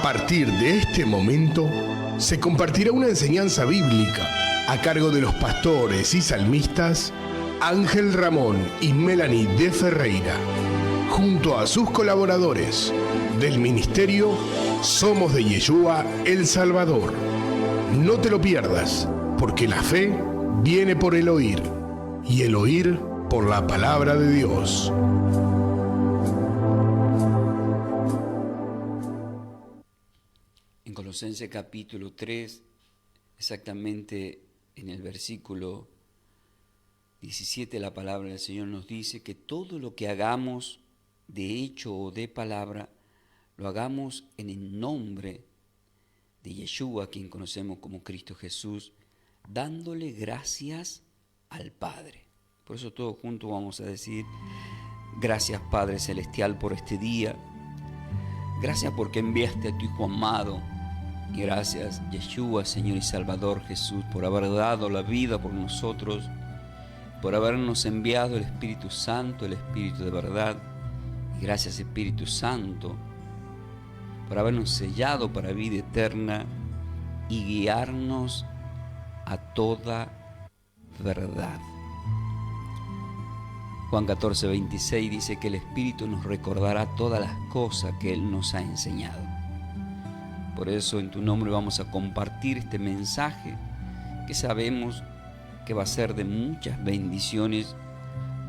partir de este momento se compartirá una enseñanza bíblica a cargo de los pastores y salmistas Ángel Ramón y Melanie de Ferreira, junto a sus colaboradores del ministerio Somos de Yeshua El Salvador. No te lo pierdas, porque la fe viene por el oír, y el oír por la palabra de Dios. En Colosenses capítulo 3, exactamente en el versículo 17, la palabra del Señor nos dice que todo lo que hagamos de hecho o de palabra, lo hagamos en el nombre de Yeshua, quien conocemos como Cristo Jesús, dándole gracias al Padre. Por eso todos juntos vamos a decir: gracias Padre Celestial por este día, gracias porque enviaste a tu Hijo amado, y gracias Yeshua, Señor y Salvador Jesús, por haber dado la vida por nosotros, por habernos enviado el Espíritu Santo, el Espíritu de verdad. Y gracias Espíritu Santo por habernos sellado para vida eterna y guiarnos a toda verdad. Juan 14, 26 dice que el Espíritu nos recordará todas las cosas que Él nos ha enseñado. Por eso en tu nombre vamos a compartir este mensaje que sabemos que va a ser de muchas bendiciones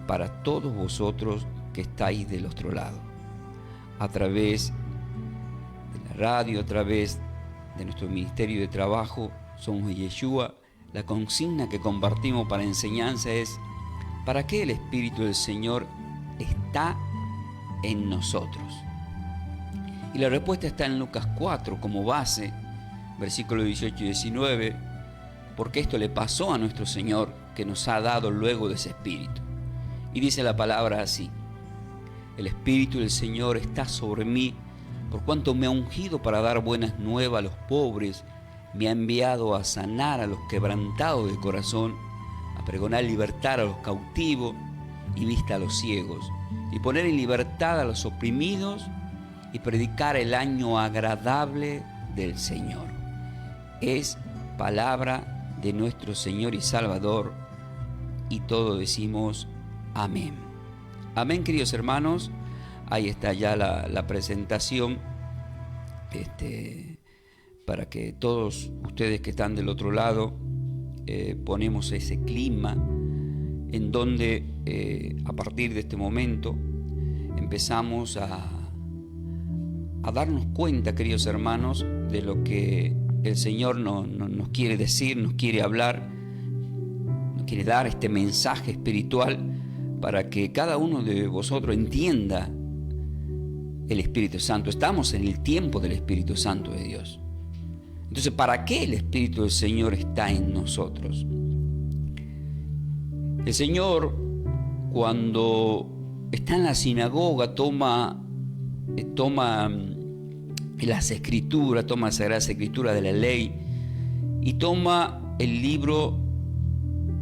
para todos vosotros que estáis del otro lado, a través de la radio, a través de nuestro ministerio de trabajo, Somos de Yeshua. La consigna que compartimos para enseñanza es: ¿para qué el Espíritu del Señor está en nosotros? Y la respuesta está en Lucas 4 como base, versículos 18 y 19, porque esto le pasó a nuestro Señor, que nos ha dado luego de ese Espíritu. Y dice la palabra así: el Espíritu del Señor está sobre mí, por cuanto me ha ungido para dar buenas nuevas a los pobres, me ha enviado a sanar a los quebrantados de corazón, a pregonar libertad a los cautivos y vista a los ciegos, y poner en libertad a los oprimidos, y predicar el año agradable del Señor. Es palabra de nuestro Señor y Salvador, y todos decimos amén. Amén, queridos hermanos. Ahí está ya la presentación, para que todos ustedes que están del otro lado ponemos ese clima en donde a partir de este momento empezamos a darnos cuenta, queridos hermanos, de lo que el Señor nos quiere decir, nos quiere hablar, nos quiere dar este mensaje espiritual para que cada uno de vosotros entienda el Espíritu Santo. Estamos en el tiempo del Espíritu Santo de Dios. Entonces, ¿para qué el Espíritu del Señor está en nosotros? El Señor, cuando está en la sinagoga, toma las escrituras, toma las sagradas escrituras de la ley y toma el libro,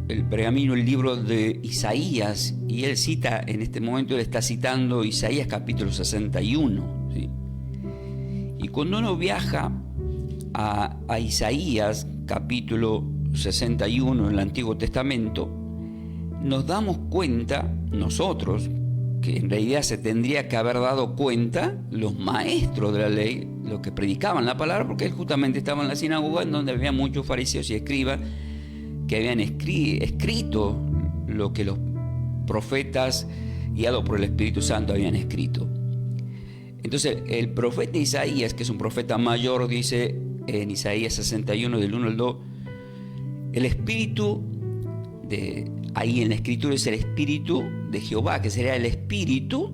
el pergamino, el libro de Isaías, y él cita, en este momento él está citando Isaías capítulo 61, ¿sí? Y cuando uno viaja a Isaías capítulo 61 en el Antiguo Testamento, nos damos cuenta nosotros, que en realidad se tendría que haber dado cuenta los maestros de la ley, los que predicaban la palabra, porque él justamente estaba en la sinagoga en donde había muchos fariseos y escribas que habían escrito lo que los profetas, guiados por el Espíritu Santo, habían escrito. Entonces el profeta Isaías, que es un profeta mayor, dice en Isaías 61 del 1 al 2, el Espíritu ahí en la escritura es el Espíritu de Jehová, que sería el Espíritu,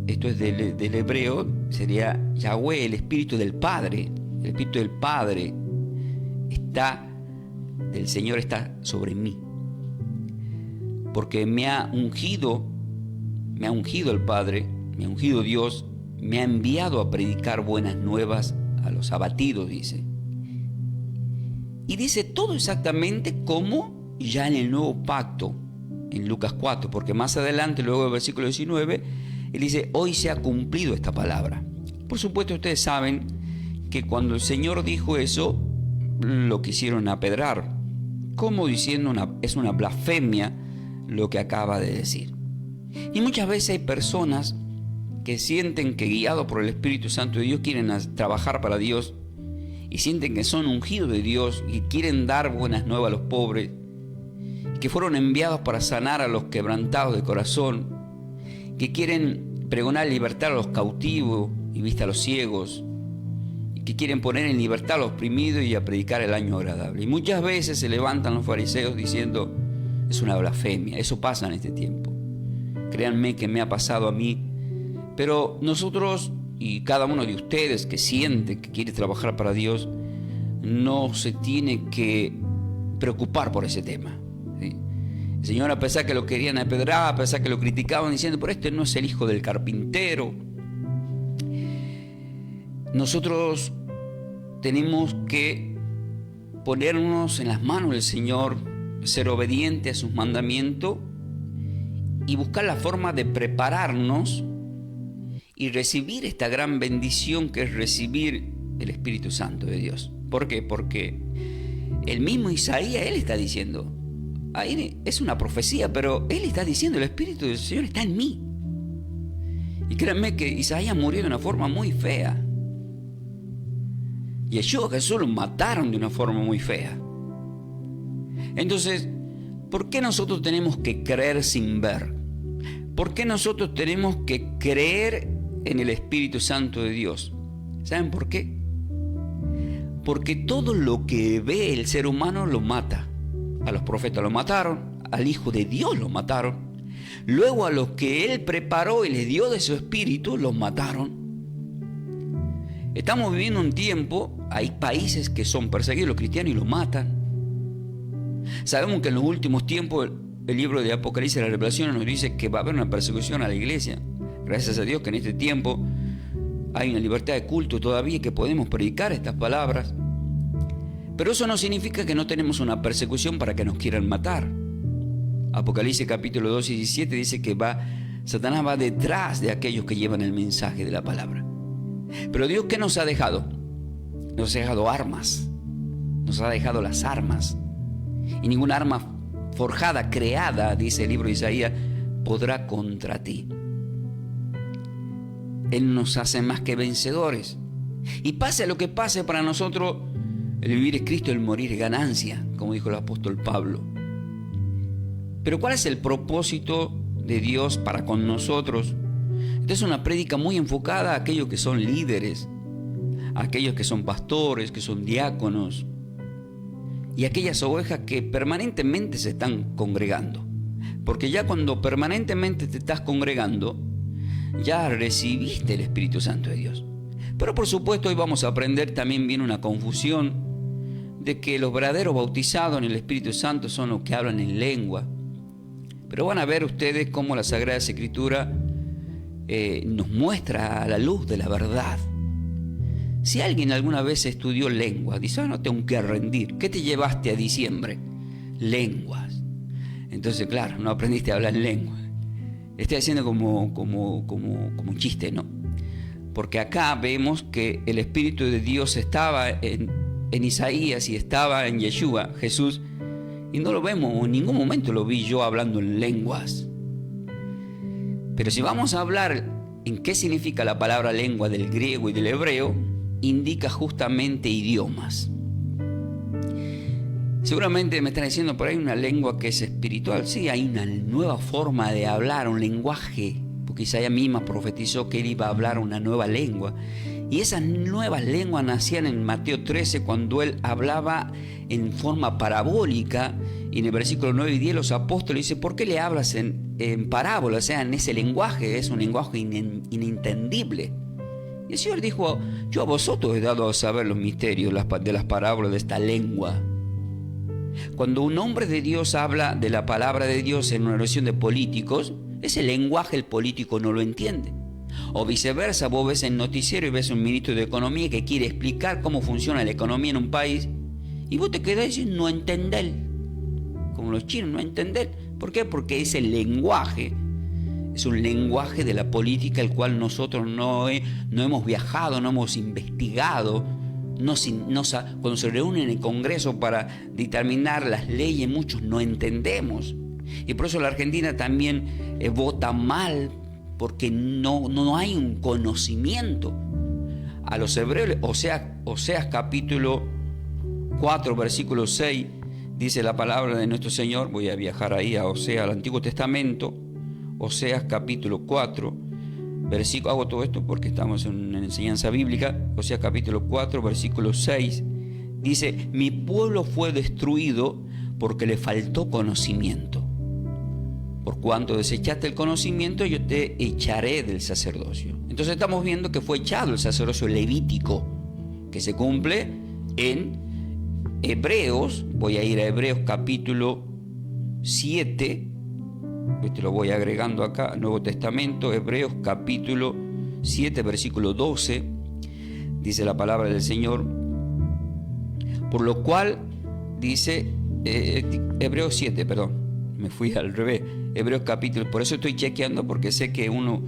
esto es del hebreo, sería Yahweh, el Espíritu del Padre. El Espíritu del Padre del Señor está sobre mí, porque me ha ungido el Padre, me ha ungido Dios, me ha enviado a predicar buenas nuevas a los abatidos, dice. Y dice todo exactamente como ya en el nuevo pacto, en Lucas 4, porque más adelante, luego del versículo 19, él dice: hoy se ha cumplido esta palabra. Por supuesto, ustedes saben que cuando el Señor dijo eso, lo quisieron apedrar, como diciendo es una blasfemia lo que acaba de decir. Y muchas veces hay personas que sienten que guiados por el Espíritu Santo de Dios quieren trabajar para Dios y sienten que son ungidos de Dios y quieren dar buenas nuevas a los pobres, que fueron enviados para sanar a los quebrantados de corazón, que quieren pregonar libertad a los cautivos y vista a los ciegos, y que quieren poner en libertad a los oprimidos y a predicar el año agradable. Y muchas veces se levantan los fariseos diciendo, es una blasfemia. Eso pasa en este tiempo. Créanme que me ha pasado a mí. Pero nosotros y cada uno de ustedes que siente que quiere trabajar para Dios, no se tiene que preocupar por ese tema, ¿sí? El Señor, a pesar que lo querían apedrar, a pesar que lo criticaban diciendo, pero este no es el hijo del carpintero. Nosotros tenemos que ponernos en las manos del Señor, ser obediente a sus mandamientos y buscar la forma de prepararnos y recibir esta gran bendición que es recibir el Espíritu Santo de Dios. ¿Por qué? Porque el mismo Isaías, él está diciendo, ahí es una profecía, pero él está diciendo, el Espíritu del Señor está en mí. Y créanme que Isaías murió de una forma muy fea. Y a Jesús lo mataron de una forma muy fea. Entonces, ¿por qué nosotros tenemos que creer sin ver? ¿Por qué nosotros tenemos que creer en el Espíritu Santo de Dios? ¿Saben por qué? Porque todo lo que ve el ser humano lo mata. A los profetas lo mataron, al Hijo de Dios lo mataron. Luego a los que Él preparó y les dio de su Espíritu, los mataron. Estamos viviendo un tiempo, hay países que son perseguidos los cristianos y los matan. Sabemos que en los últimos tiempos el libro de Apocalipsis de la Revelación nos dice que va a haber una persecución a la iglesia. Gracias a Dios que en este tiempo hay una libertad de culto todavía y que podemos predicar estas palabras. Pero eso no significa que no tenemos una persecución para que nos quieran matar. Apocalipsis capítulo 2 y 17 dice que Satanás va detrás de aquellos que llevan el mensaje de la palabra. Pero Dios, ¿qué nos ha dejado? Nos ha dejado armas. Nos ha dejado las armas. Y ninguna arma forjada, creada, dice el libro de Isaías, podrá contra ti. Él nos hace más que vencedores. Y pase lo que pase para nosotros, el vivir es Cristo, el morir es ganancia, como dijo el apóstol Pablo. Pero ¿cuál es el propósito de Dios para con nosotros? Esta es una prédica muy enfocada a aquellos que son líderes, a aquellos que son pastores, que son diáconos, y aquellas ovejas que permanentemente se están congregando. Porque ya cuando permanentemente te estás congregando, ya recibiste el Espíritu Santo de Dios. Pero por supuesto hoy vamos a aprender, también viene una confusión de que los verdaderos bautizados en el Espíritu Santo son los que hablan en lengua. Pero van a ver ustedes cómo la Sagrada Escritura nos muestra a la luz de la verdad. Si alguien alguna vez estudió lengua, dice, no tengo que rendir. ¿Qué te llevaste a diciembre? Lenguas. Entonces, claro, no aprendiste a hablar en lengua. Estoy haciendo como un chiste, ¿no? Porque acá vemos que el Espíritu de Dios estaba en Isaías y estaba en Yeshua, Jesús, y no lo vemos, en ningún momento lo vi yo hablando en lenguas. Pero si vamos a hablar en qué significa la palabra lengua del griego y del hebreo, indica justamente idiomas. Seguramente me están diciendo, por ahí una lengua que es espiritual. Sí, hay una nueva forma de hablar, un lenguaje, porque Isaías misma profetizó que él iba a hablar una nueva lengua. Y esas nuevas lenguas nacían en Mateo 13, cuando él hablaba en forma parabólica. Y en el versículo 9 y 10 los apóstoles dicen, ¿por qué le hablas en parábola? O sea, en ese lenguaje, es un lenguaje inintendible. Y el Señor dijo, yo a vosotros he dado a saber los misterios de las parábolas de esta lengua. Cuando un hombre de Dios habla de la palabra de Dios en una oración de políticos, ese lenguaje el político no lo entiende. O viceversa, vos ves en noticiero y ves un ministro de Economía que quiere explicar cómo funciona la economía en un país y vos te quedás diciendo, no entender. Como los chinos, no entender. ¿Por qué? Porque ese lenguaje Es un lenguaje de la política el cual nosotros no hemos viajado, no hemos investigado. Cuando se reúnen en el Congreso para dictaminar las leyes, muchos no entendemos. Y por eso la Argentina también vota mal, porque no hay un conocimiento. A los hebreos, Oseas capítulo 4, versículo 6, dice la palabra de nuestro Señor. Voy a viajar ahí a Oseas, al Antiguo Testamento. Oseas capítulo 4, versículo. Hago todo esto porque estamos en una enseñanza bíblica. Oseas capítulo 4, versículo 6. Dice: mi pueblo fue destruido porque le faltó conocimiento. Por cuanto desechaste el conocimiento, yo te echaré del sacerdocio. Entonces estamos viendo que fue echado el sacerdocio levítico, que se cumple en Hebreos. Voy a ir a Hebreos capítulo 7. Te lo voy agregando acá, Nuevo Testamento, Hebreos capítulo 7, versículo 12. Dice la palabra del Señor: por lo cual, dice, Hebreos 7, perdón, me fui al revés. Hebreos capítulo, por eso estoy chequeando, porque sé que uno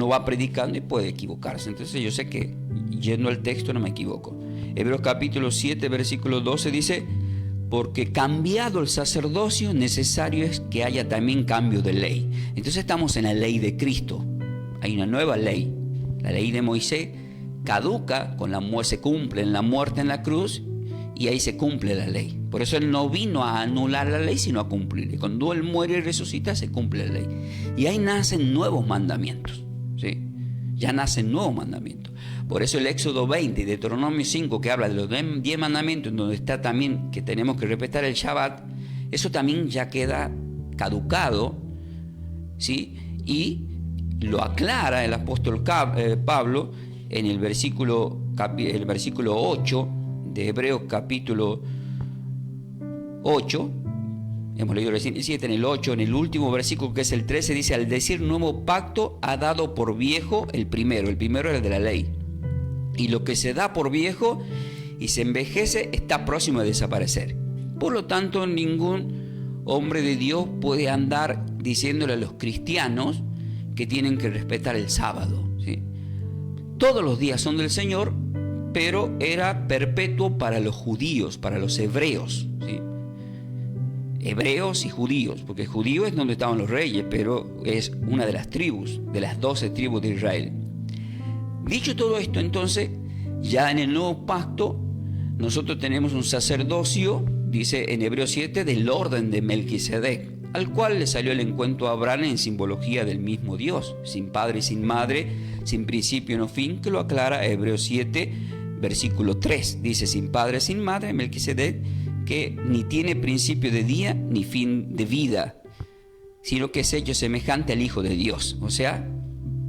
va predicando y puede equivocarse. Entonces yo sé que yendo al texto no me equivoco. Hebreos capítulo 7, versículo 12 dice: porque cambiado el sacerdocio, necesario es que haya también cambio de ley. Entonces estamos en la ley de Cristo. Hay una nueva ley. La ley de Moisés caduca, se cumple en la muerte en la cruz, y ahí se cumple la ley. Por eso Él no vino a anular la ley, sino a cumplir. Y cuando Él muere y resucita, se cumple la ley. Y ahí nacen nuevos mandamientos, ¿sí? Ya nacen nuevos mandamientos. Por eso el Éxodo 20 y Deuteronomio 5, que habla de los 10 mandamientos, en donde está también que tenemos que respetar el Shabbat, eso también ya queda caducado, ¿sí? Y lo aclara el apóstol Pablo en el versículo 8 de Hebreos capítulo 8. Hemos leído recién el 7, en el 8, en el último versículo, que es el 13, dice: al decir nuevo pacto, ha dado por viejo el primero era el de la ley. Y lo que se da por viejo y se envejece está próximo a desaparecer. Por lo tanto, ningún hombre de Dios puede andar diciéndole a los cristianos que tienen que respetar el sábado, ¿sí? Todos los días son del Señor, pero era perpetuo para los judíos, para los hebreos, ¿sí? Hebreos y judíos, porque judío es donde estaban los reyes, pero es una de las tribus, de las 12 tribus de Israel. Dicho todo esto, entonces, ya en el nuevo pacto, nosotros tenemos un sacerdocio, dice en Hebreos 7, del orden de Melquisedec, al cual le salió el encuentro a Abraham en simbología del mismo Dios, sin padre y sin madre, sin principio no fin, que lo aclara Hebreos 7, versículo 3. Dice: sin padre, sin madre, Melquisedec, que ni tiene principio de día ni fin de vida, sino que es hecho semejante al Hijo de Dios. O sea,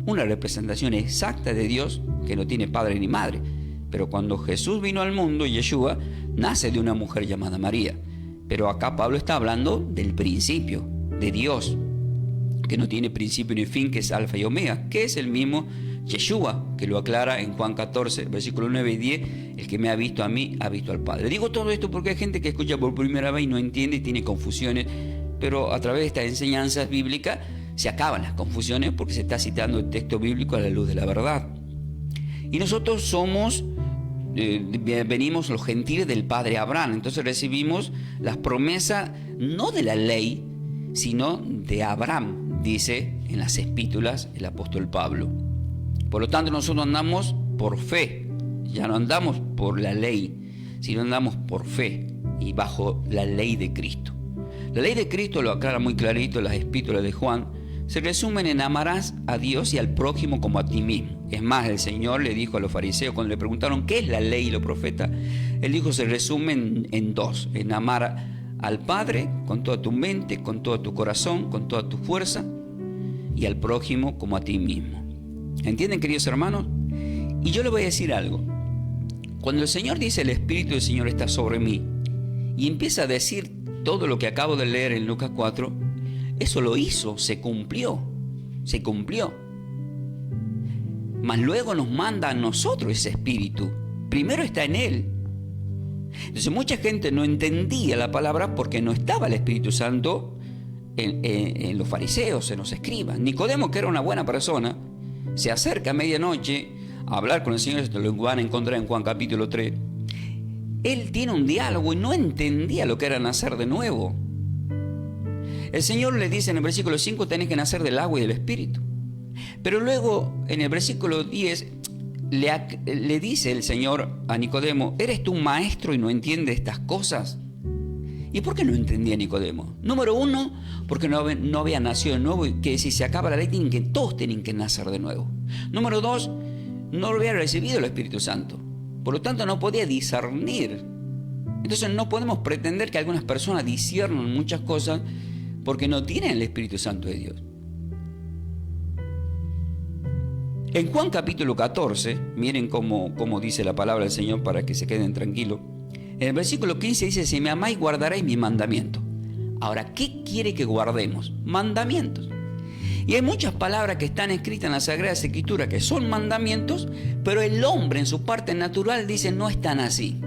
una representación exacta de Dios que no tiene padre ni madre. Pero cuando Jesús vino al mundo, Yeshua, nace de una mujer llamada María. Pero acá Pablo está hablando del principio de Dios, que no tiene principio ni fin, que es alfa y omega, que es el mismo Yeshua, que lo aclara en Juan 14, versículos 9 y 10, el que me ha visto a mí, ha visto al Padre. Digo todo esto porque hay gente que escucha por primera vez y no entiende y tiene confusiones, pero a través de estas enseñanzas bíblicas se acaban las confusiones, porque se está citando el texto bíblico a la luz de la verdad. Y nosotros venimos los gentiles del padre Abraham, entonces recibimos las promesas no de la ley, sino de Abraham, dice en las epístolas el apóstol Pablo. Por lo tanto, nosotros andamos por fe, ya no andamos por la ley, sino andamos por fe y bajo la ley de Cristo. La ley de Cristo lo aclara muy clarito las epístolas de Juan. Se resumen en: amarás a Dios y al prójimo como a ti mismo. Es más, el Señor le dijo a los fariseos cuando le preguntaron qué es la ley y los profetas, Él dijo: se resumen en dos, en amar al Padre con toda tu mente, con todo tu corazón, con toda tu fuerza, y al prójimo como a ti mismo. ¿Entienden, queridos hermanos? Y yo les voy a decir algo. Cuando el Señor dice: el Espíritu del Señor está sobre mí, y empieza a decir todo lo que acabo de leer en Lucas 4, eso lo hizo, se cumplió. Mas luego nos manda a nosotros ese Espíritu. Primero está en Él. Entonces mucha gente no entendía la palabra porque no estaba el Espíritu Santo en los fariseos, en los escribas. Nicodemo, que era una buena persona, se acerca a medianoche a hablar con el Señor. Esto lo van a encontrar en Juan capítulo 3. Él tiene un diálogo y no entendía lo que era nacer de nuevo. El Señor le dice en el versículo 5, tenés que nacer del agua y del Espíritu. Pero luego en el versículo 10 le dice el Señor a Nicodemo, ¿eres tú maestro y no entiendes estas cosas? ¿Y por qué no entendía Nicodemo? Número 1, porque no había nacido de nuevo, y que si se acaba la ley todos tienen que nacer de nuevo. Número 2, no había recibido el Espíritu Santo. Por lo tanto, no podía discernir. Entonces no podemos pretender que algunas personas disciernan muchas cosas porque no tienen el Espíritu Santo de Dios. En Juan capítulo 14, miren cómo dice la palabra del Señor para que se queden tranquilos. En el versículo 15 dice, si me amáis guardaréis mis mandamientos. Ahora, ¿qué quiere que guardemos? Mandamientos. Y hay muchas palabras que están escritas en la Sagrada Escritura que son mandamientos, pero el hombre en su parte natural dice no están así.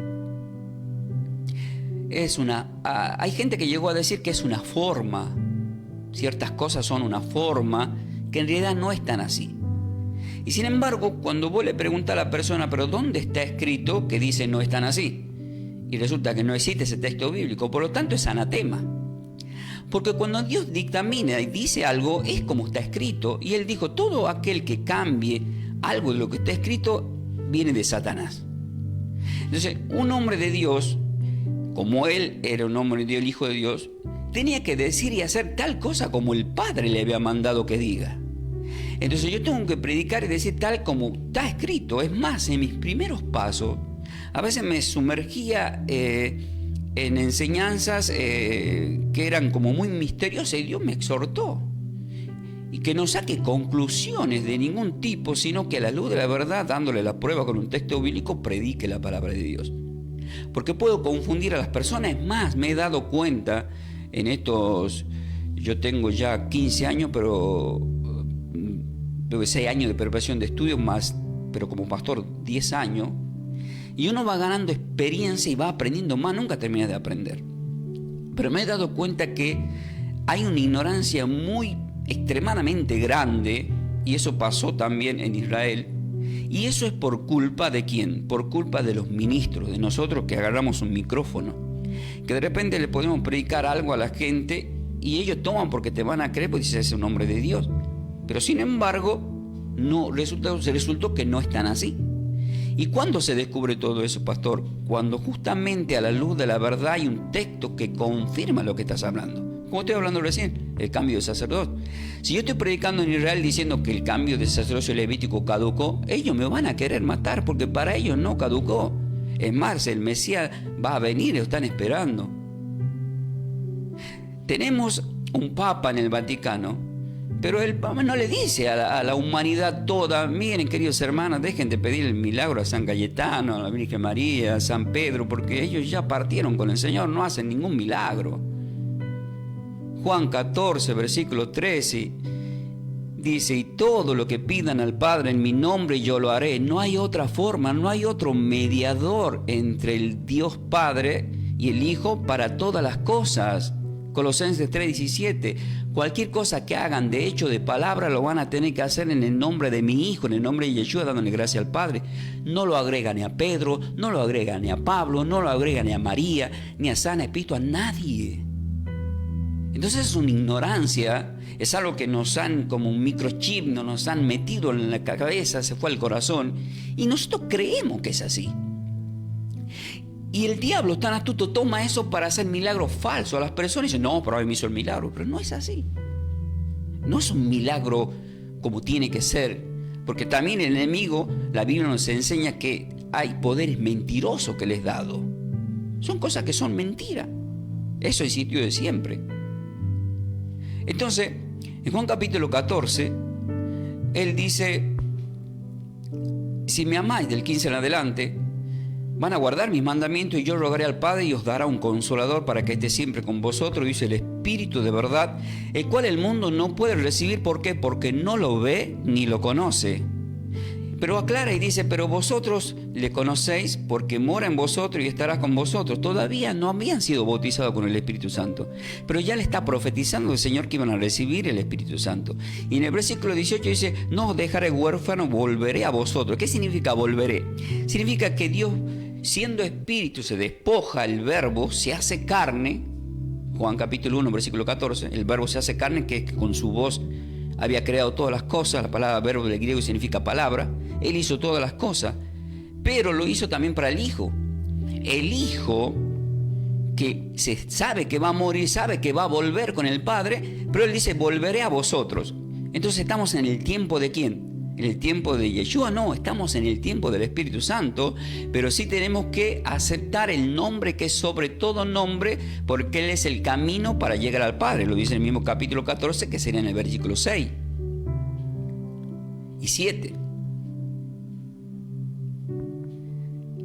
Hay gente que llegó a decir que es una forma. Ciertas cosas son una forma que en realidad no están así. Y sin embargo, cuando vos le preguntás a la persona, pero ¿dónde está escrito que dice no están así? Y resulta que no existe ese texto bíblico, por lo tanto es anatema. Porque cuando Dios dictamina y dice algo, es como está escrito. Y Él dijo, todo aquel que cambie algo de lo que está escrito, viene de Satanás. Entonces, un hombre de Dios, como Él era un hombre de Dios, el Hijo de Dios, tenía que decir y hacer tal cosa como el Padre le había mandado que diga. Entonces yo tengo que predicar y decir tal como está escrito. Es más, en mis primeros pasos, a veces me sumergía en enseñanzas que eran como muy misteriosas y Dios me exhortó. Y que no saque conclusiones de ningún tipo, sino que a la luz de la verdad, dándole la prueba con un texto bíblico, predique la palabra de Dios. Porque puedo confundir a las personas. Es más, me he dado cuenta en estos... Yo tengo ya 15 años, pero... 6 años de preparación de estudios más, pero como pastor 10 años, y uno va ganando experiencia y va aprendiendo más, nunca termina de aprender. Pero me he dado cuenta que hay una ignorancia muy extremadamente grande, y eso pasó también en Israel, y eso es por culpa de ¿quién? Por culpa de los ministros, de nosotros que agarramos un micrófono, que de repente le podemos predicar algo a la gente y ellos toman porque te van a creer porque dices es un hombre de Dios. Pero sin embargo, resultó que no están así. ¿Y cuándo se descubre todo eso, pastor? Cuando justamente a la luz de la verdad hay un texto que confirma lo que estás hablando. Como estoy hablando recién, el cambio de sacerdote. Si yo estoy predicando en Israel diciendo que el cambio de sacerdocio levítico caducó, ellos me van a querer matar porque para ellos no caducó. Es más, el Mesías va a venir, lo están esperando. Tenemos un papa en el Vaticano, pero el Papa no le dice a la humanidad toda, miren queridos hermanos, dejen de pedir el milagro a San Cayetano, a la Virgen María, a San Pedro, porque ellos ya partieron con el Señor, no hacen ningún milagro. Juan 14, versículo 13, dice, y todo lo que pidan al Padre en mi nombre yo lo haré. No hay otra forma, no hay otro mediador entre el Dios Padre y el Hijo para todas las cosas. Colosenses 3:17, cualquier cosa que hagan de hecho de palabra lo van a tener que hacer en el nombre de mi Hijo, en el nombre de Yeshua, dándole gracias al Padre. No lo agrega ni a Pedro, no lo agrega ni a Pablo, no lo agrega ni a María, ni a San Espíritu, a nadie. Entonces es una ignorancia, es algo que nos han como un microchip, nos han metido en la cabeza, se fue al corazón, y nosotros creemos que es así. Y el diablo tan astuto toma eso para hacer milagros falsos a las personas y dice, no, pero a mí me hizo el milagro. Pero no es así. No es un milagro como tiene que ser. Porque también el enemigo, la Biblia nos enseña que hay poderes mentirosos que les es dado. Son cosas que son mentiras. Eso existió de siempre. Entonces, en Juan capítulo 14, Él dice, si me amáis del 15 en adelante, van a guardar mis mandamientos y yo rogaré al Padre y os dará un consolador para que esté siempre con vosotros, dice el Espíritu de verdad, el cual el mundo no puede recibir. ¿Por qué? Porque no lo ve ni lo conoce. Pero aclara y dice, pero vosotros le conocéis porque mora en vosotros y estará con vosotros. Todavía no habían sido bautizados con el Espíritu Santo, pero ya le está profetizando el Señor que iban a recibir el Espíritu Santo. Y en el versículo 18 dice, no os dejaré huérfano, volveré a vosotros. ¿Qué significa volveré? Significa que Dios, siendo Espíritu, se despoja el verbo, se hace carne. Juan capítulo 1, versículo 14, el verbo se hace carne, que con su voz había creado todas las cosas. La palabra verbo del griego significa palabra. Él hizo todas las cosas, pero lo hizo también para el Hijo. El Hijo, que se sabe que va a morir, sabe que va a volver con el Padre, pero Él dice, volveré a vosotros. Entonces estamos en el tiempo de ¿quién? En el tiempo de Yeshua. No, estamos en el tiempo del Espíritu Santo, pero sí tenemos que aceptar el nombre que es sobre todo nombre, porque Él es el camino para llegar al Padre. Lo dice en el mismo capítulo 14, que sería en el versículo 6 y 7.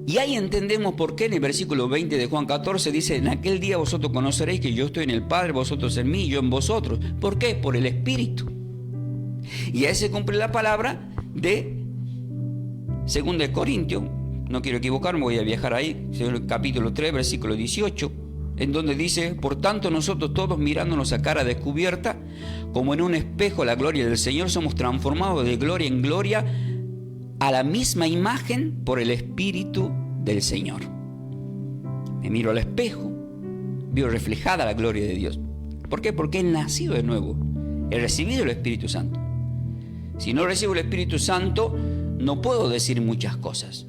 Y ahí entendemos por qué en el versículo 20 de Juan 14 dice, en aquel día vosotros conoceréis que yo estoy en el Padre, vosotros en mí, yo en vosotros. ¿Por qué? Por el Espíritu. Y ahí se cumple la palabra de 2 de Corintios, no quiero equivocarme, voy a viajar ahí, capítulo 3, versículo 18, en donde dice, por tanto nosotros todos mirándonos a cara descubierta, como en un espejo la gloria del Señor, somos transformados de gloria en gloria a la misma imagen por el Espíritu del Señor. Me miro al espejo, veo reflejada la gloria de Dios. ¿Por qué? Porque he nacido de nuevo, he recibido el Espíritu Santo. Si no recibo el Espíritu Santo, no puedo decir muchas cosas.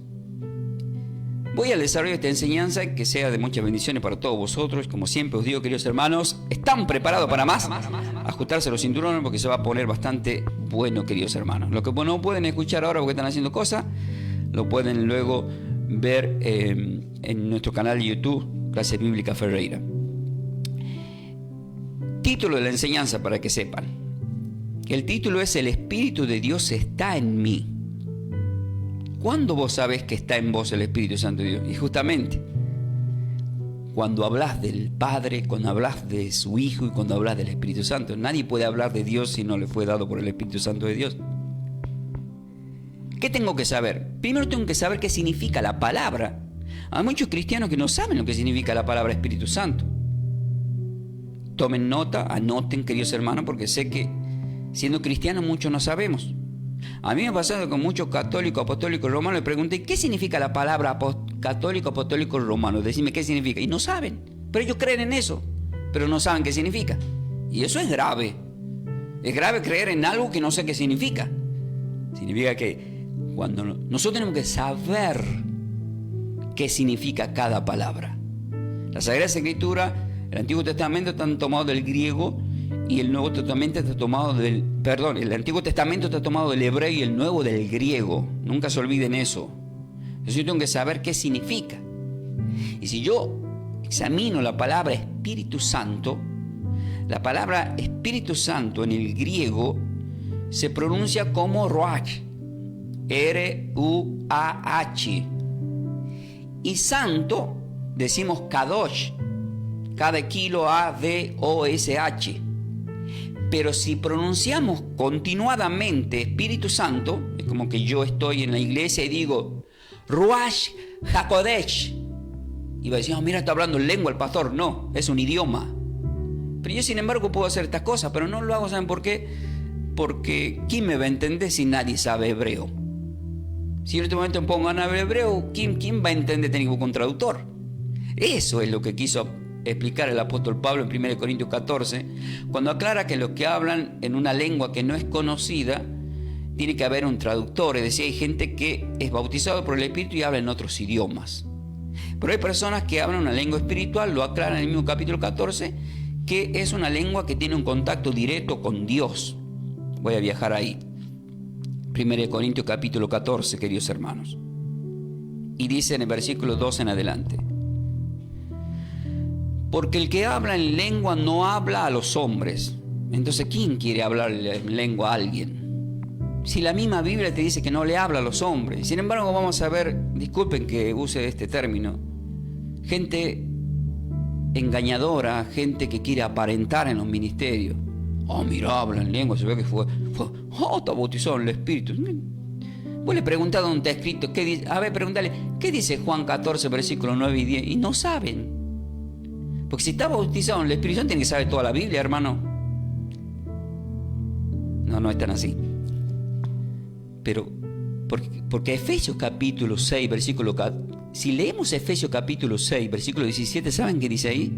Voy al desarrollo de esta enseñanza, que sea de muchas bendiciones para todos vosotros. Como siempre os digo, queridos hermanos, ¿están preparados para más? Ajustarse los cinturones porque se va a poner bastante bueno, queridos hermanos. Lo que no pueden escuchar ahora porque están haciendo cosas, lo pueden luego ver en nuestro canal de YouTube, Clase Bíblica Ferreira. Título de la enseñanza para que sepan. El título es El Espíritu de Dios está en mí. ¿Cuándo vos sabés que está en vos el Espíritu Santo de Dios? Y justamente cuando hablas del Padre, cuando hablas de su Hijo y cuando hablas del Espíritu Santo. Nadie puede hablar de Dios si no le fue dado por el Espíritu Santo de Dios. ¿Qué tengo que saber? Primero tengo que saber qué significa la palabra. Hay muchos cristianos que no saben lo que significa la palabra Espíritu Santo. Tomen nota, anoten, queridos hermanos, porque sé que siendo cristianos muchos no sabemos. A mí me ha pasado con muchos católicos, apostólicos, romanos, le pregunté, ¿qué significa la palabra católico, apostólico, romano? Decime qué significa. Y no saben, pero ellos creen en eso, pero no saben qué significa. Y eso es grave. Es grave creer en algo que no sé qué significa. Significa que cuando nosotros tenemos que saber qué significa cada palabra. La Sagrada Escritura, el Antiguo Testamento están tomados del griego y el Nuevo Testamento está tomado el Antiguo Testamento está tomado del hebreo y el Nuevo del griego. Nunca se olviden eso. Entonces yo tengo que saber qué significa. Y si yo examino la palabra Espíritu Santo, la palabra Espíritu Santo en el griego se pronuncia como Ruach, R-U-A-H. Y santo decimos Kadosh, cada kilo A-D-O-S-H. Pero si pronunciamos continuadamente Espíritu Santo, es como que yo estoy en la iglesia y digo Ruach HaKodesh, y va a decir, mira, está hablando en lengua el pastor. No, es un idioma. Pero yo sin embargo puedo hacer estas cosas, pero no lo hago. ¿Saben por qué? Porque ¿quién me va a entender si nadie sabe hebreo? Si en este momento me pongo a hablar hebreo, ¿quién va a entender? Tengo un traductor. Eso es lo que quiso explicar el apóstol Pablo en 1 Corintios 14, cuando aclara que los que hablan en una lengua que no es conocida, tiene que haber un traductor. Es decir, hay gente que es bautizado por el Espíritu y habla en otros idiomas. Pero hay personas que hablan una lengua espiritual, lo aclara en el mismo capítulo 14, que es una lengua que tiene un contacto directo con Dios. Voy a viajar ahí. 1 Corintios capítulo 14, queridos hermanos. Y dice en el versículo 2 en adelante: porque el que habla en lengua no habla a los hombres. Entonces, ¿quién quiere hablar en lengua a alguien? Si la misma Biblia te dice que no le habla a los hombres. Sin embargo, vamos a ver, disculpen que use este término, gente engañadora, gente que quiere aparentar en los ministerios. Mira, habla en lengua, se ve que está bautizado en el Espíritu. Vos le preguntás dónde está escrito, ¿qué dice? A ver, pregúntale, ¿qué dice Juan 14, versículos 9 y 10? Y no saben. Porque si está bautizado en el Espíritu Santo, tiene que saber toda la Biblia, hermano. No es tan así. Pero, porque Efesios capítulo 6, versículo 14, si leemos Efesios capítulo 6, versículo 17, ¿saben qué dice ahí?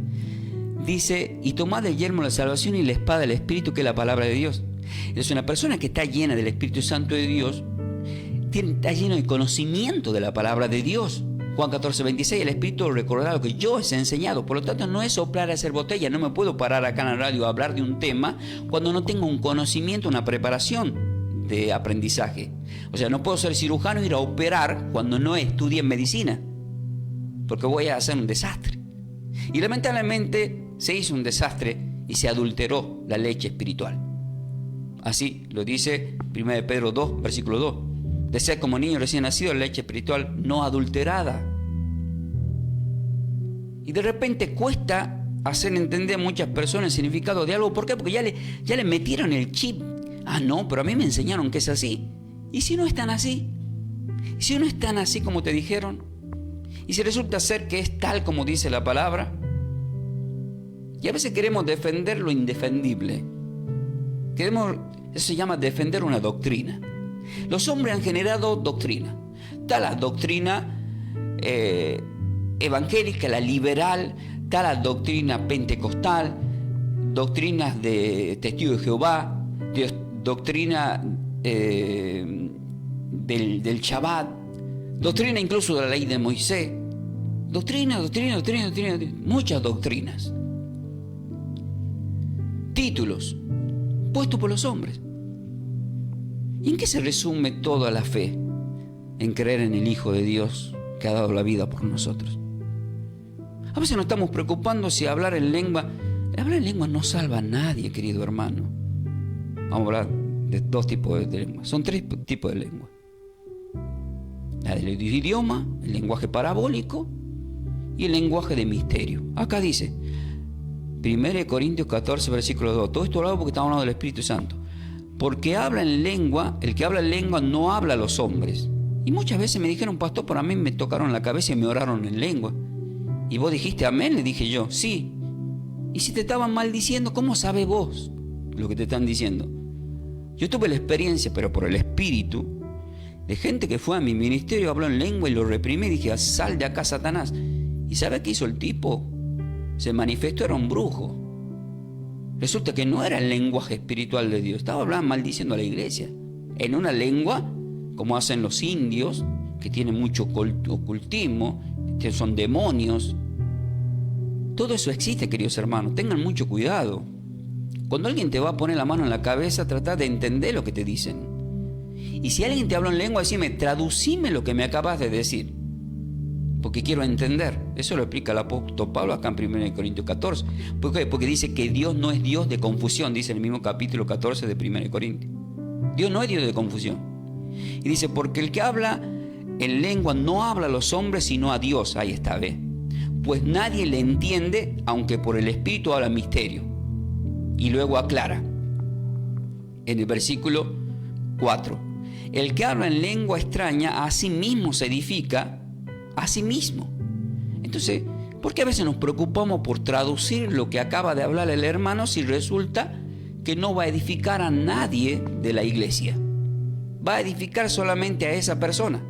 Dice, y tomad el yelmo de la salvación y la espada del Espíritu, que es la palabra de Dios. Es una persona que está llena del Espíritu Santo de Dios, está lleno de conocimiento de la palabra de Dios. Juan 14, 26, el Espíritu recordará lo que yo os he enseñado. Por lo tanto, no es soplar a hacer botella. No me puedo parar acá en la radio a hablar de un tema cuando no tengo un conocimiento, una preparación de aprendizaje. O sea, no puedo ser cirujano e ir a operar cuando no estudié medicina, porque voy a hacer un desastre. Y lamentablemente se hizo un desastre y se adulteró la leche espiritual. Así lo dice 1 Pedro 2, versículo 2. De ser como niño recién nacido, la leche espiritual no adulterada. Y de repente cuesta hacer entender a muchas personas el significado de algo. ¿Por qué? Porque ya le metieron el chip. Ah, no, pero a mí me enseñaron que es así. ¿Y si no están así? ¿Y si no están así como te dijeron? ¿Y si resulta ser que es tal como dice la palabra? Y a veces queremos defender lo indefendible. Eso se llama defender una doctrina. Los hombres han generado doctrina. Está la doctrina evangélica, la liberal, está la doctrina pentecostal, doctrinas de testigos de Jehová, doctrina del Shabbat, doctrina incluso de la ley de Moisés. Doctrina, muchas doctrinas. Títulos puestos por los hombres. ¿Y en qué se resume toda la fe? En creer en el Hijo de Dios que ha dado la vida por nosotros. A veces nos estamos preocupando si hablar en lengua. Hablar en lengua no salva a nadie, querido hermano. Vamos a hablar de dos tipos de lenguas. Son tres tipos de lengua. La del idioma, el lenguaje parabólico y el lenguaje de misterio. Acá dice 1 Corintios 14, versículo 2. Todo esto lo hago porque estamos hablando del Espíritu Santo. Porque habla en lengua, el que habla en lengua no habla a los hombres. Y muchas veces me dijeron, pastor, por a mí me tocaron la cabeza y me oraron en lengua. Y vos dijiste amén, le dije yo, sí. Y si te estaban maldiciendo, ¿cómo sabes vos lo que te están diciendo? Yo tuve la experiencia, pero por el Espíritu, de gente que fue a mi ministerio, habló en lengua y lo reprimí y dije, sal de acá, Satanás. ¿Y sabe qué hizo el tipo? Se manifestó, era un brujo. Resulta que no era el lenguaje espiritual de Dios. Estaba hablando, maldiciendo a la iglesia. En una lengua, como hacen los indios, que tienen mucho ocultismo, que son demonios. Todo eso existe, queridos hermanos. Tengan mucho cuidado. Cuando alguien te va a poner la mano en la cabeza, trata de entender lo que te dicen. Y si alguien te habla en lengua, decime, traducime lo que me acabas de decir. Porque quiero entender. Eso lo explica el apóstol Pablo acá en 1 Corintios 14. ¿Por qué? Porque dice que Dios no es Dios de confusión, dice en el mismo capítulo 14 de 1 Corintios. Dios no es Dios de confusión. Y dice, porque el que habla en lengua no habla a los hombres, sino a Dios. Ahí está, ¿ve? Pues nadie le entiende, aunque por el Espíritu habla misterio. Y luego aclara, en el versículo 4, el que habla en lengua extraña a sí mismo se edifica a sí mismo. Entonces, ¿por qué a veces nos preocupamos por traducir lo que acaba de hablar el hermano si resulta que no va a edificar a nadie de la iglesia? Va a edificar solamente a esa persona.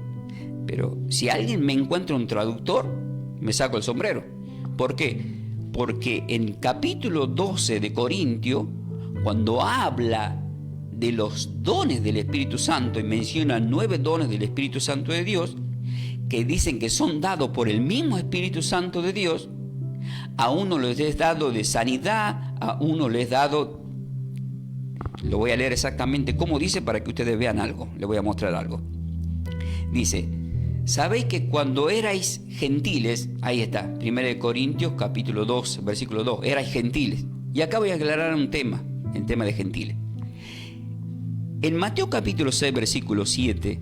Pero si alguien me encuentra un traductor, me saco el sombrero. ¿Por qué? Porque en capítulo 12 de Corintio, cuando habla de los dones del Espíritu Santo y menciona 9 dones del Espíritu Santo de Dios, que dicen que son dados por el mismo Espíritu Santo de Dios, a uno les es dado de sanidad, a uno les es dado, lo voy a leer exactamente como dice para que ustedes vean algo, les voy a mostrar algo. Dice, sabéis que cuando erais gentiles, ahí está, 1 Corintios capítulo 2, versículo 2, erais gentiles. Y acá voy a aclarar un tema, el tema de gentiles. En Mateo capítulo 6, versículo 7,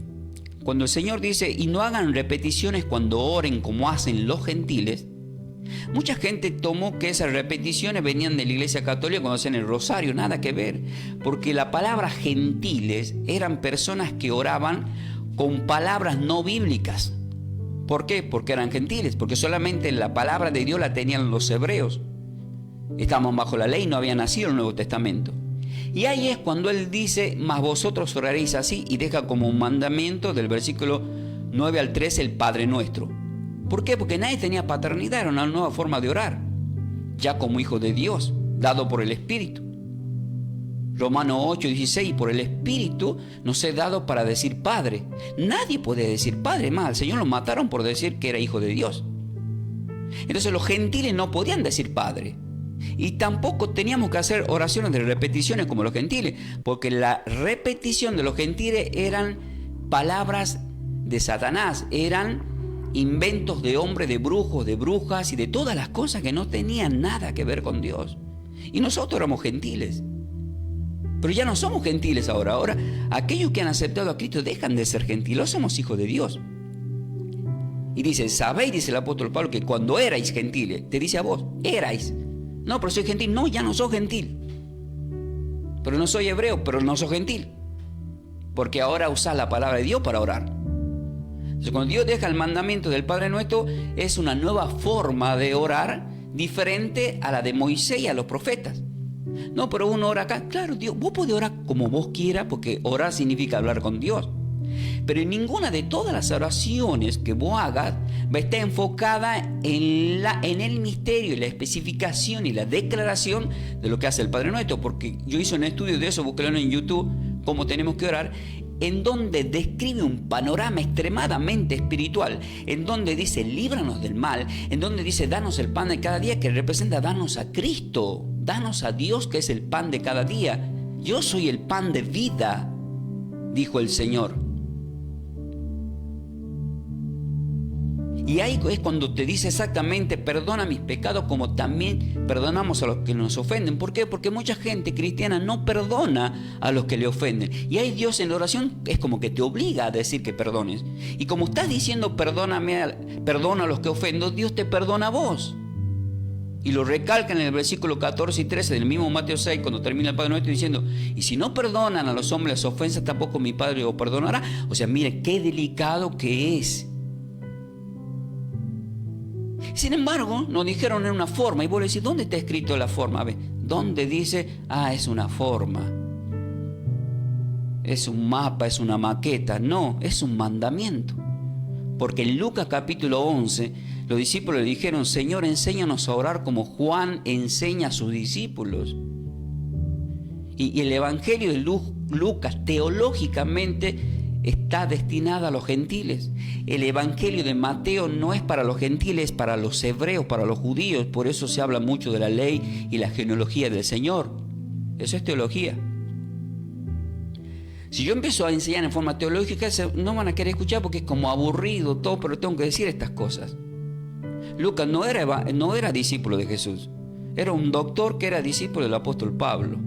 cuando el Señor dice, y no hagan repeticiones cuando oren como hacen los gentiles, mucha gente tomó que esas repeticiones venían de la Iglesia Católica cuando hacían el rosario, nada que ver, porque la palabra gentiles eran personas que oraban con palabras no bíblicas. ¿Por qué? Porque eran gentiles, porque solamente la palabra de Dios la tenían los hebreos. Estaban bajo la ley, no había nacido el Nuevo Testamento. Y ahí es cuando él dice, mas vosotros oraréis así, y deja como un mandamiento del versículo 9 al 13 el Padre Nuestro. ¿Por qué? Porque nadie tenía paternidad, era una nueva forma de orar, ya como hijo de Dios, dado por el Espíritu. Romanos 8:16, por el Espíritu nos he dado para decir Padre. Nadie puede decir Padre, más al Señor lo mataron por decir que era hijo de Dios. Entonces los gentiles no podían decir Padre. Y tampoco teníamos que hacer oraciones de repeticiones como los gentiles, porque la repetición de los gentiles eran palabras de Satanás, eran inventos de hombres, de brujos, de brujas y de todas las cosas que no tenían nada que ver con Dios. Y nosotros éramos gentiles. Pero ya no somos gentiles ahora. Ahora aquellos que han aceptado a Cristo dejan de ser gentiles, somos hijos de Dios. Y dice, sabéis, dice el apóstol Pablo, que cuando erais gentiles, te dice a vos, erais. No, pero soy gentil. No, ya no soy gentil. Pero no soy hebreo, pero no soy gentil. Porque ahora usás la palabra de Dios para orar. Entonces, cuando Dios deja el mandamiento del Padre Nuestro, es una nueva forma de orar diferente a la de Moisés y a los profetas. No, pero uno ora acá. Claro, Dios, vos podés orar como vos quieras, porque orar significa hablar con Dios. Pero en ninguna de todas las oraciones que vos hagas va a estar enfocada en el misterio y la especificación y la declaración de lo que hace el Padre Nuestro. Porque yo hice un estudio de eso, búsquelo en YouTube, cómo tenemos que orar, en donde describe un panorama extremadamente espiritual, en donde dice líbranos del mal, en donde dice danos el pan de cada día, que representa danos a Cristo, danos a Dios, que es el pan de cada día. Yo soy el pan de vida, dijo el Señor. Y ahí es cuando te dice exactamente, perdona mis pecados como también perdonamos a los que nos ofenden. ¿Por qué? Porque mucha gente cristiana no perdona a los que le ofenden. Y ahí Dios en la oración es como que te obliga a decir que perdones. Y como estás diciendo perdona a los que ofendo, Dios te perdona a vos. Y lo recalca en el versículo 14 y 13 del mismo Mateo 6, cuando termina el Padre Nuestro diciendo, y si no perdonan a los hombres las ofensas, tampoco mi Padre os perdonará. O sea, mire qué delicado que es. Sin embargo, nos dijeron en una forma, y vos le decís, ¿dónde está escrito la forma? A ver, ¿dónde dice? Es una forma, es un mapa, es una maqueta. No, es un mandamiento. Porque en Lucas capítulo 11, los discípulos le dijeron, Señor, enséñanos a orar como Juan enseña a sus discípulos. Y el Evangelio de Lucas teológicamente está destinada a los gentiles. El Evangelio de Mateo no es para los gentiles, es para los hebreos, para los judíos. Por eso se habla mucho de la ley y la genealogía del Señor. Eso es teología. Si yo empiezo a enseñar en forma teológica, no van a querer escuchar porque es como aburrido todo, pero tengo que decir estas cosas. Lucas no era discípulo de Jesús. Era un doctor que era discípulo del apóstol Pablo.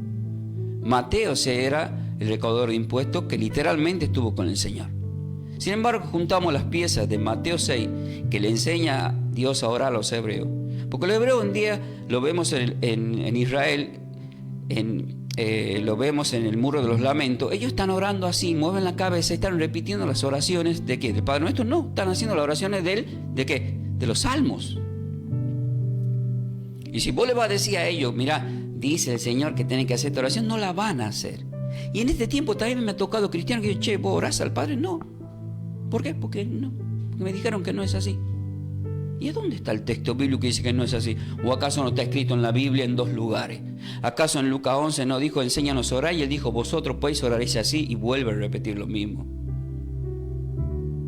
Mateo era el recaudador de impuestos que literalmente estuvo con el Señor. Sin embargo, juntamos las piezas de Mateo 6 que le enseña a Dios a orar a los hebreos. Porque los hebreos un día lo vemos en Israel, lo vemos en el muro de los lamentos. Ellos están orando así, mueven la cabeza, están repitiendo las oraciones de ¿qué? ¿Del Padre Nuestro? No, están haciendo las oraciones ¿de qué? De los salmos. Y si vos le vas a decir a ellos, mira, dice el Señor que tienen que hacer esta oración, no la van a hacer. Y en este tiempo también me ha tocado cristianos que dicen, che, ¿vos orás al Padre? No. ¿Por qué? Porque no. Porque me dijeron que no es así. ¿Y a dónde está el texto bíblico que dice que no es así? ¿O acaso no está escrito en la Biblia en 2 lugares? ¿Acaso en Lucas 11 no dijo, enséñanos a orar? Y él dijo, vosotros podéis orar así, y vuelve a repetir lo mismo.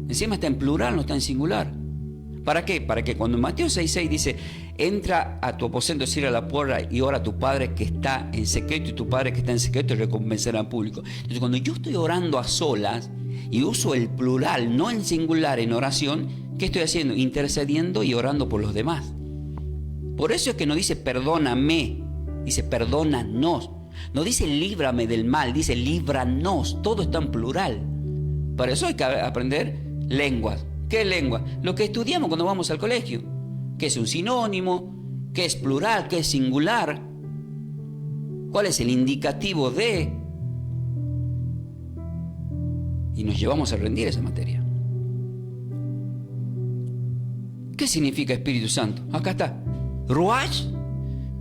Encima está en plural, no está en singular. ¿Para qué? Para que cuando Mateo 6:6 dice, entra a tu aposento, cierra la puerta y ora a tu Padre que está en secreto, y tu Padre que está en secreto recompensará en público. Entonces, cuando yo estoy orando a solas y uso el plural, no en singular en oración, ¿qué estoy haciendo? Intercediendo y orando por los demás. Por eso es que no dice perdóname, dice perdónanos. No dice líbrame del mal, dice líbranos. Todo está en plural. Para eso hay que aprender lenguas. ¿Qué es lengua? Lo que estudiamos cuando vamos al colegio. ¿Qué es un sinónimo? ¿Qué es plural? ¿Qué es singular? ¿Cuál es el indicativo de? y nos llevamos a rendir esa materia. ¿Qué significa Espíritu Santo? Acá está. Ruach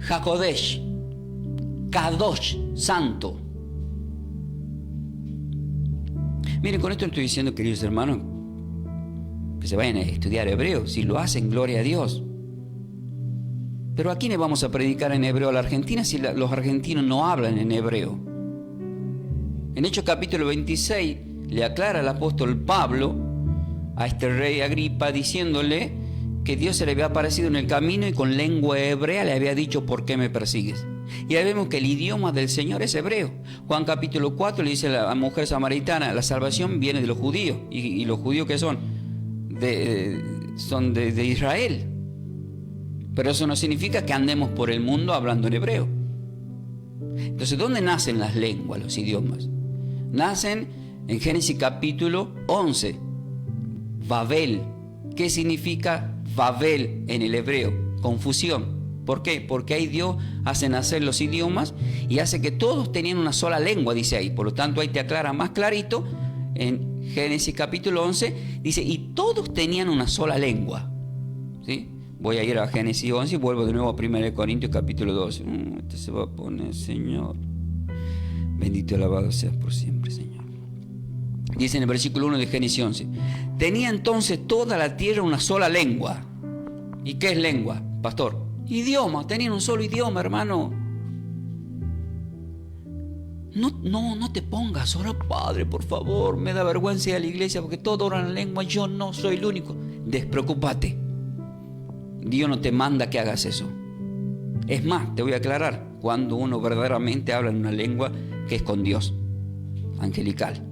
HaKodesh. Kadosh, santo. Miren, con esto no estoy diciendo, queridos hermanos, que se vayan a estudiar hebreo. Si lo hacen, gloria a Dios. Pero ¿a quiénes vamos a predicar en hebreo a la Argentina si los argentinos no hablan en hebreo? En Hechos capítulo 26 le aclara el apóstol Pablo a este rey Agripa diciéndole que Dios se le había aparecido en el camino y con lengua hebrea le había dicho: ¿por qué me persigues? Y ahí vemos que el idioma del Señor es hebreo. Juan capítulo 4 le dice a la mujer samaritana: la salvación viene de los judíos. ¿Y los judíos que son? Son de Israel. Pero eso no significa que andemos por el mundo hablando en hebreo. Entonces, ¿dónde nacen las lenguas, los idiomas? Nacen en Génesis capítulo 11. Babel. ¿Qué significa Babel en el hebreo? Confusión. ¿Por qué? Porque ahí Dios hace nacer los idiomas y hace que todos tenían una sola lengua, dice ahí. Por lo tanto, ahí te aclara más clarito. En Génesis capítulo 11 dice: y todos tenían una sola lengua. ¿Sí? Voy a ir a Génesis 11 y vuelvo de nuevo a 1 Corintios capítulo 12. Este se va a poner, Señor. Bendito y alabado seas por siempre, Señor. Dice en el versículo 1 de Génesis 11: tenía entonces toda la tierra una sola lengua. ¿Y qué es lengua, pastor? Idioma. Tenían un solo idioma, hermano. No te pongas a orar, Padre, por favor. Me da vergüenza ir a la iglesia porque todos oran en lengua. Yo no soy el único. Despreocúpate. Dios no te manda que hagas eso. Es más, te voy a aclarar, cuando uno verdaderamente habla en una lengua que es con Dios, angelical.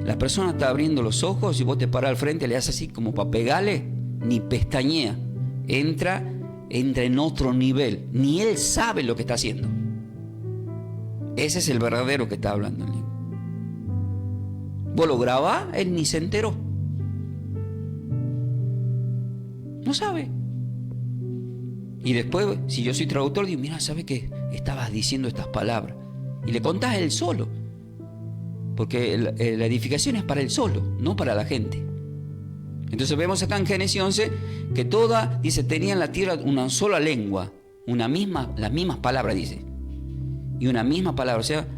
La persona está abriendo los ojos y vos te parás al frente, le haces así como para pegarle, ni pestañea. Entra en otro nivel. Ni él sabe lo que está haciendo. Ese es el verdadero que está hablando en lengua. Vos lo grabás, él ni se enteró. No sabe. Y después, si yo soy traductor, digo: mira, ¿sabe qué? Estabas diciendo estas palabras. Y le contás a él solo. Porque la edificación es para él solo, no para la gente. Entonces vemos acá en Génesis 11 que toda, dice, tenía en la tierra una sola lengua. Las mismas palabras, dice. Y una misma palabra. O sea,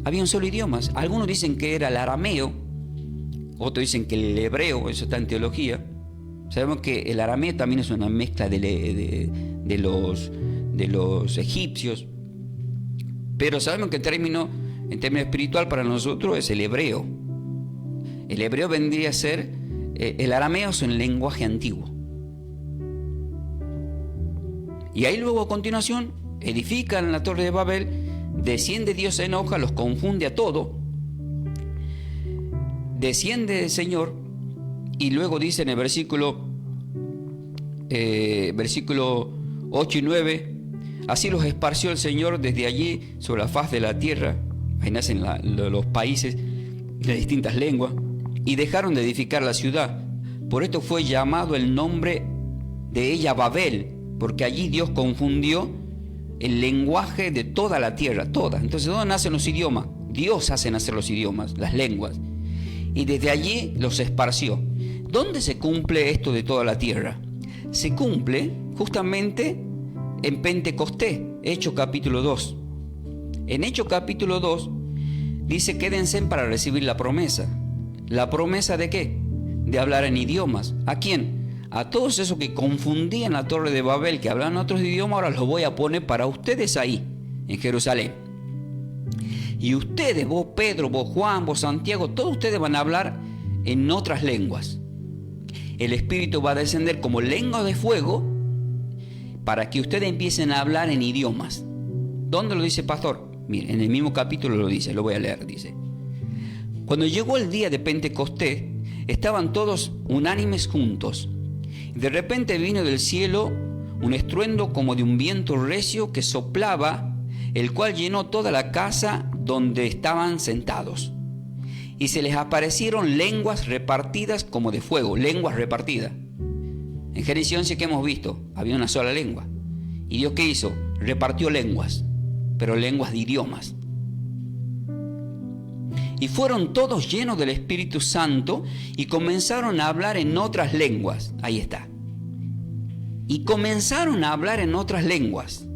había un solo idioma. Algunos dicen que era el arameo. Otros dicen que el hebreo. Eso está en teología. Sabemos que el arameo también es una mezcla de los egipcios. Pero sabemos que en términos espiritual para nosotros es el hebreo. El hebreo vendría a ser, el arameo es un lenguaje antiguo. Y ahí luego a continuación edifican la torre de Babel, desciende Dios, se enoja, los confunde a todos. Desciende el Señor. Y luego dice en el versículo 8 y 9: así los esparció el Señor desde allí sobre la faz de la tierra. Ahí nacen los países de distintas lenguas. Y dejaron de edificar la ciudad. Por esto fue llamado el nombre de ella Babel, porque allí Dios confundió el lenguaje de toda la tierra, toda. Entonces, ¿dónde nacen los idiomas? Dios hace nacer los idiomas, las lenguas. Y desde allí los esparció. ¿Dónde se cumple esto de toda la tierra? Se cumple justamente en Pentecostés, Hechos capítulo 2. En Hechos capítulo 2 dice: quédense para recibir la promesa. ¿La promesa de qué? De hablar en idiomas. ¿A quién? A todos esos que confundían la torre de Babel, que hablan otros idiomas. Ahora los voy a poner para ustedes ahí, en Jerusalén. Y ustedes, vos Pedro, vos Juan, vos Santiago, todos ustedes van a hablar en otras lenguas. El Espíritu va a descender como lengua de fuego para que ustedes empiecen a hablar en idiomas. ¿Dónde lo dice, pastor? Mire, en el mismo capítulo lo dice, lo voy a leer, dice: cuando llegó el día de Pentecostés, estaban todos unánimes juntos. Y de repente vino del cielo un estruendo como de un viento recio que soplaba, el cual llenó toda la casa donde estaban sentados. Y se les aparecieron lenguas repartidas como de fuego, lenguas repartidas. En Génesis 11 que hemos visto, había una sola lengua. ¿Y Dios qué hizo? Repartió lenguas, pero lenguas de idiomas. Y fueron todos llenos del Espíritu Santo y comenzaron a hablar en otras lenguas. Ahí está. Y comenzaron a hablar en otras lenguas,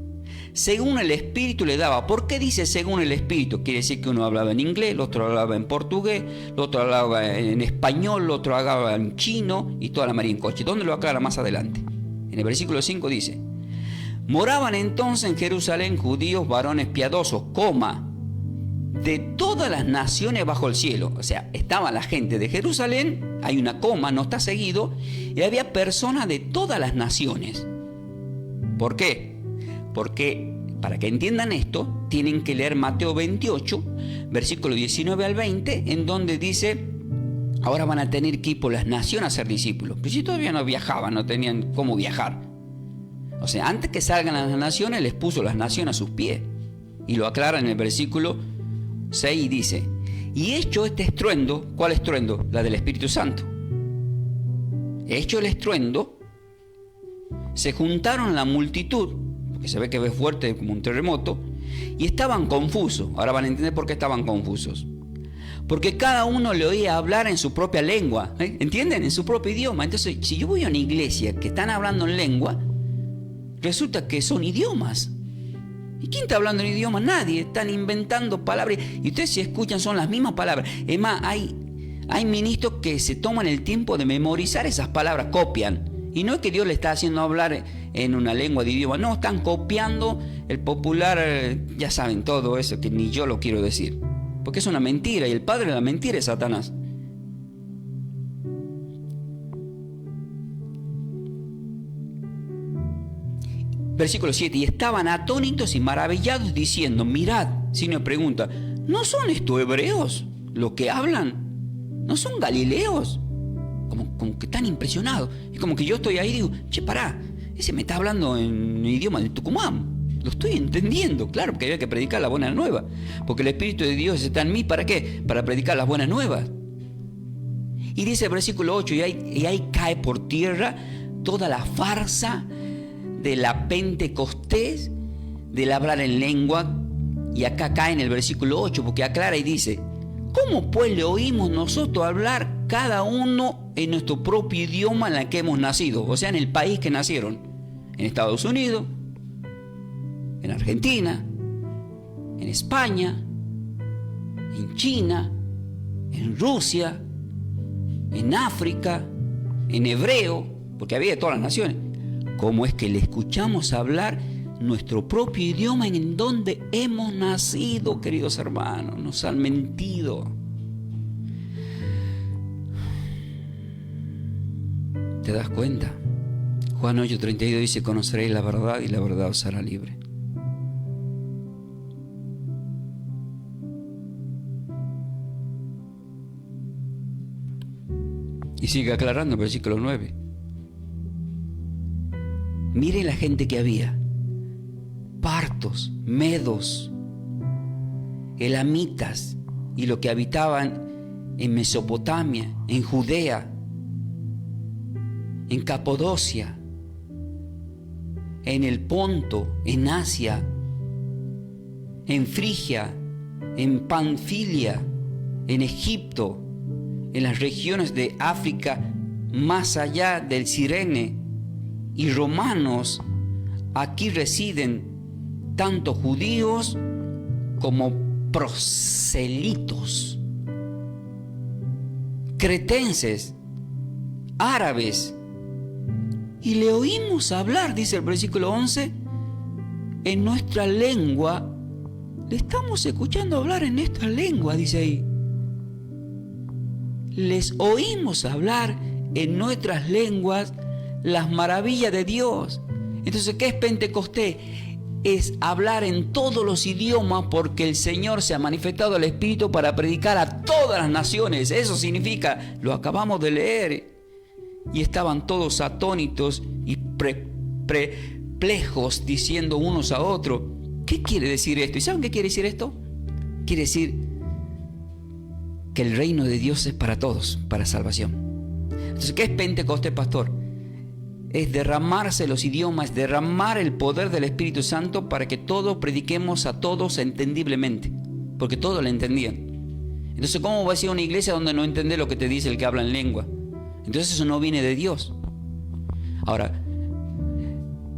según el Espíritu le daba. ¿Por qué dice según el Espíritu? Quiere decir que uno hablaba en inglés, el otro hablaba en portugués, el otro hablaba en español, el otro hablaba en chino y toda la marincoche. ¿Dónde lo aclara más adelante? En el versículo 5 dice: moraban entonces en Jerusalén judíos varones piadosos, de todas las naciones bajo el cielo. O sea, estaba la gente de Jerusalén, hay una coma, no está seguido, y había personas de todas las naciones. ¿Por qué? Porque, para que entiendan esto, tienen que leer Mateo 28, versículo 19 al 20, en donde dice: ahora van a tener que ir por las naciones a ser discípulos. Pero si todavía no viajaban, no tenían cómo viajar. O sea, antes que salgan a las naciones, les puso las naciones a sus pies. Y lo aclara en el versículo 6 y dice: y hecho este estruendo, ¿cuál estruendo? La del Espíritu Santo. Hecho el estruendo, se juntaron la multitud, porque se ve que es fuerte como un terremoto, y estaban confusos. Ahora van a entender por qué estaban confusos. Porque cada uno le oía hablar en su propia lengua, ¿entienden? En su propio idioma. Entonces, si yo voy a una iglesia que están hablando en lengua, resulta que son idiomas. ¿Y quién está hablando en idioma? Nadie. Están inventando palabras. Y ustedes, si escuchan, son las mismas palabras. Es más, hay ministros que se toman el tiempo de memorizar esas palabras, copian. Y no es que Dios le está haciendo hablar en una lengua de idioma. No, están copiando el popular, ya saben todo eso, que ni yo lo quiero decir. Porque es una mentira. Y el padre de la mentira es Satanás. Versículo 7, y estaban atónitos y maravillados diciendo: mirad, signo de pregunta, ¿no son estos hebreos los que hablan? ¿No son galileos? Como que están impresionados. Es como que yo estoy ahí y digo: che, pará, ese me está hablando en idioma de Tucumán. Lo estoy entendiendo, claro, porque había que predicar la buena nueva. Porque el Espíritu de Dios está en mí, ¿para qué? Para predicar las buenas nuevas. Y dice el versículo 8, y ahí cae por tierra toda la farsa de la Pentecostés, del hablar en lengua. Y acá cae en el versículo 8, porque aclara y dice: ¿cómo pues le oímos nosotros hablar cada uno en nuestro propio idioma en el que hemos nacido? O sea, en el país que nacieron. En Estados Unidos, en Argentina, en España, en China, en Rusia, en África, en hebreo, porque había de todas las naciones. ¿Cómo es que le escuchamos hablar nuestro propio idioma en donde hemos nacido, queridos hermanos? Nos han mentido. ¿Te das cuenta? Juan 8:32 dice: conoceréis la verdad y la verdad os hará libre. Y sigue aclarando el versículo 9. Miren la gente que había: partos, medos, elamitas, y los que habitaban en Mesopotamia, en Judea, en Capadocia, en el Ponto, en Asia, en Frigia, en Panfilia, en Egipto, en las regiones de África más allá del Cirene, y romanos. Aquí residen tanto judíos como proselitos, cretenses, árabes. Y le oímos hablar, dice el versículo 11, en nuestra lengua. Le estamos escuchando hablar en nuestra lengua, dice ahí. Les oímos hablar en nuestras lenguas las maravillas de Dios. Entonces, ¿qué es Pentecostés? Es hablar en todos los idiomas, porque el Señor se ha manifestado al Espíritu para predicar a todas las naciones. Eso significa, lo acabamos de leer. Y estaban todos atónitos y perplejos, diciendo unos a otros: ¿qué quiere decir esto? ¿Y saben qué quiere decir esto? Quiere decir que el reino de Dios es para todos, para salvación. Entonces, ¿qué es Pentecostés, pastor? Es derramarse los idiomas, derramar el poder del Espíritu Santo para que todos prediquemos a todos entendiblemente, porque todos lo entendían. Entonces, ¿cómo vas a ir a una iglesia donde no entendés lo que te dice el que habla en lengua? Entonces eso no viene de Dios. Ahora,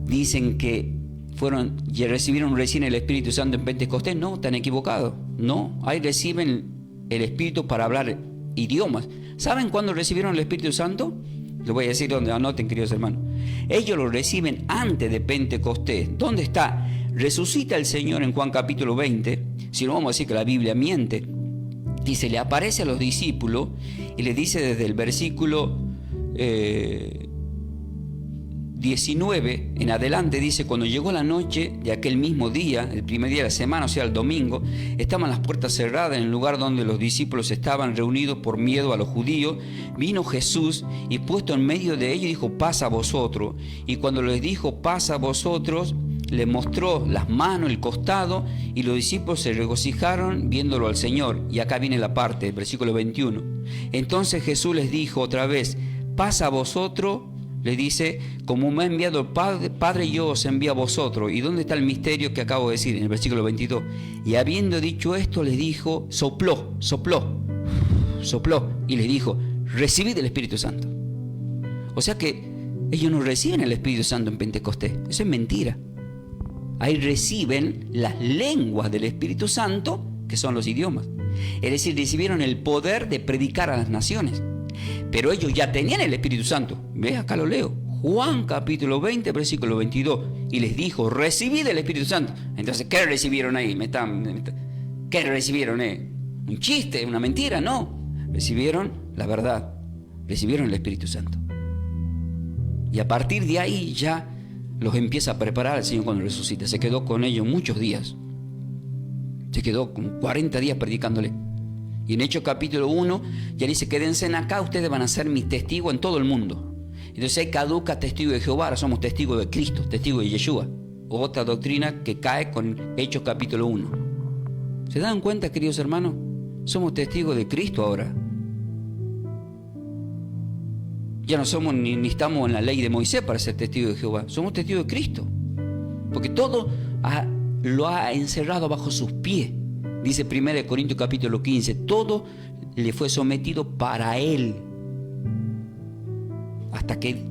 dicen que recibieron recién el Espíritu Santo en Pentecostés. No, están equivocados. No, ahí reciben el Espíritu para hablar idiomas. ¿Saben cuándo recibieron el Espíritu Santo? Les voy a decir donde, anoten, queridos hermanos. Ellos lo reciben antes de Pentecostés. ¿Dónde está? Resucita el Señor en Juan capítulo 20. Si no, vamos a decir que la Biblia miente. Dice, le aparece a los discípulos y le dice desde el versículo 19 en adelante, dice, cuando llegó la noche de aquel mismo día, el primer día de la semana, o sea, el domingo, estaban las puertas cerradas en el lugar donde los discípulos estaban reunidos por miedo a los judíos. Vino Jesús y puesto en medio de ellos dijo, paz a vosotros. Y cuando les dijo, paz a vosotros, le mostró las manos, el costado, y los discípulos se regocijaron viéndolo al Señor. Y acá viene la parte, el versículo 21. Entonces Jesús les dijo otra vez, paz a vosotros. Le dice, como me ha enviado el Padre, yo os envío a vosotros. ¿Y dónde está el misterio que acabo de decir? En el versículo 22. Y habiendo dicho esto, les dijo, sopló, y les dijo, recibid el Espíritu Santo. O sea que ellos no reciben el Espíritu Santo en Pentecostés. Eso es mentira. Ahí reciben las lenguas del Espíritu Santo, que son los idiomas. Es decir, recibieron el poder de predicar a las naciones. Pero ellos ya tenían el Espíritu Santo. ¿Ves? Acá lo leo. Juan capítulo 20, versículo 22. Y les dijo, recibid el Espíritu Santo. Entonces, ¿qué recibieron ahí? ¿Qué recibieron? ¿Un chiste? ¿Una mentira? No. Recibieron la verdad. Recibieron el Espíritu Santo. Y a partir de ahí ya los empieza a preparar el Señor cuando resucita. Se quedó con ellos muchos días. Se quedó como 40 días predicándole. Y en Hechos capítulo 1 ya dice, quédense acá, ustedes van a ser mis testigos en todo el mundo. Entonces ahí caduca testigo de Jehová, ahora somos testigos de Cristo, testigos de Yeshua. Otra doctrina que cae con Hechos capítulo 1. ¿Se dan cuenta, queridos hermanos? Somos testigos de Cristo ahora. Ya no somos ni estamos en la ley de Moisés para ser testigos de Jehová. Somos testigos de Cristo. Porque todo lo ha encerrado bajo sus pies. Dice 1 Corintios capítulo 15, todo le fue sometido para Él. Hasta que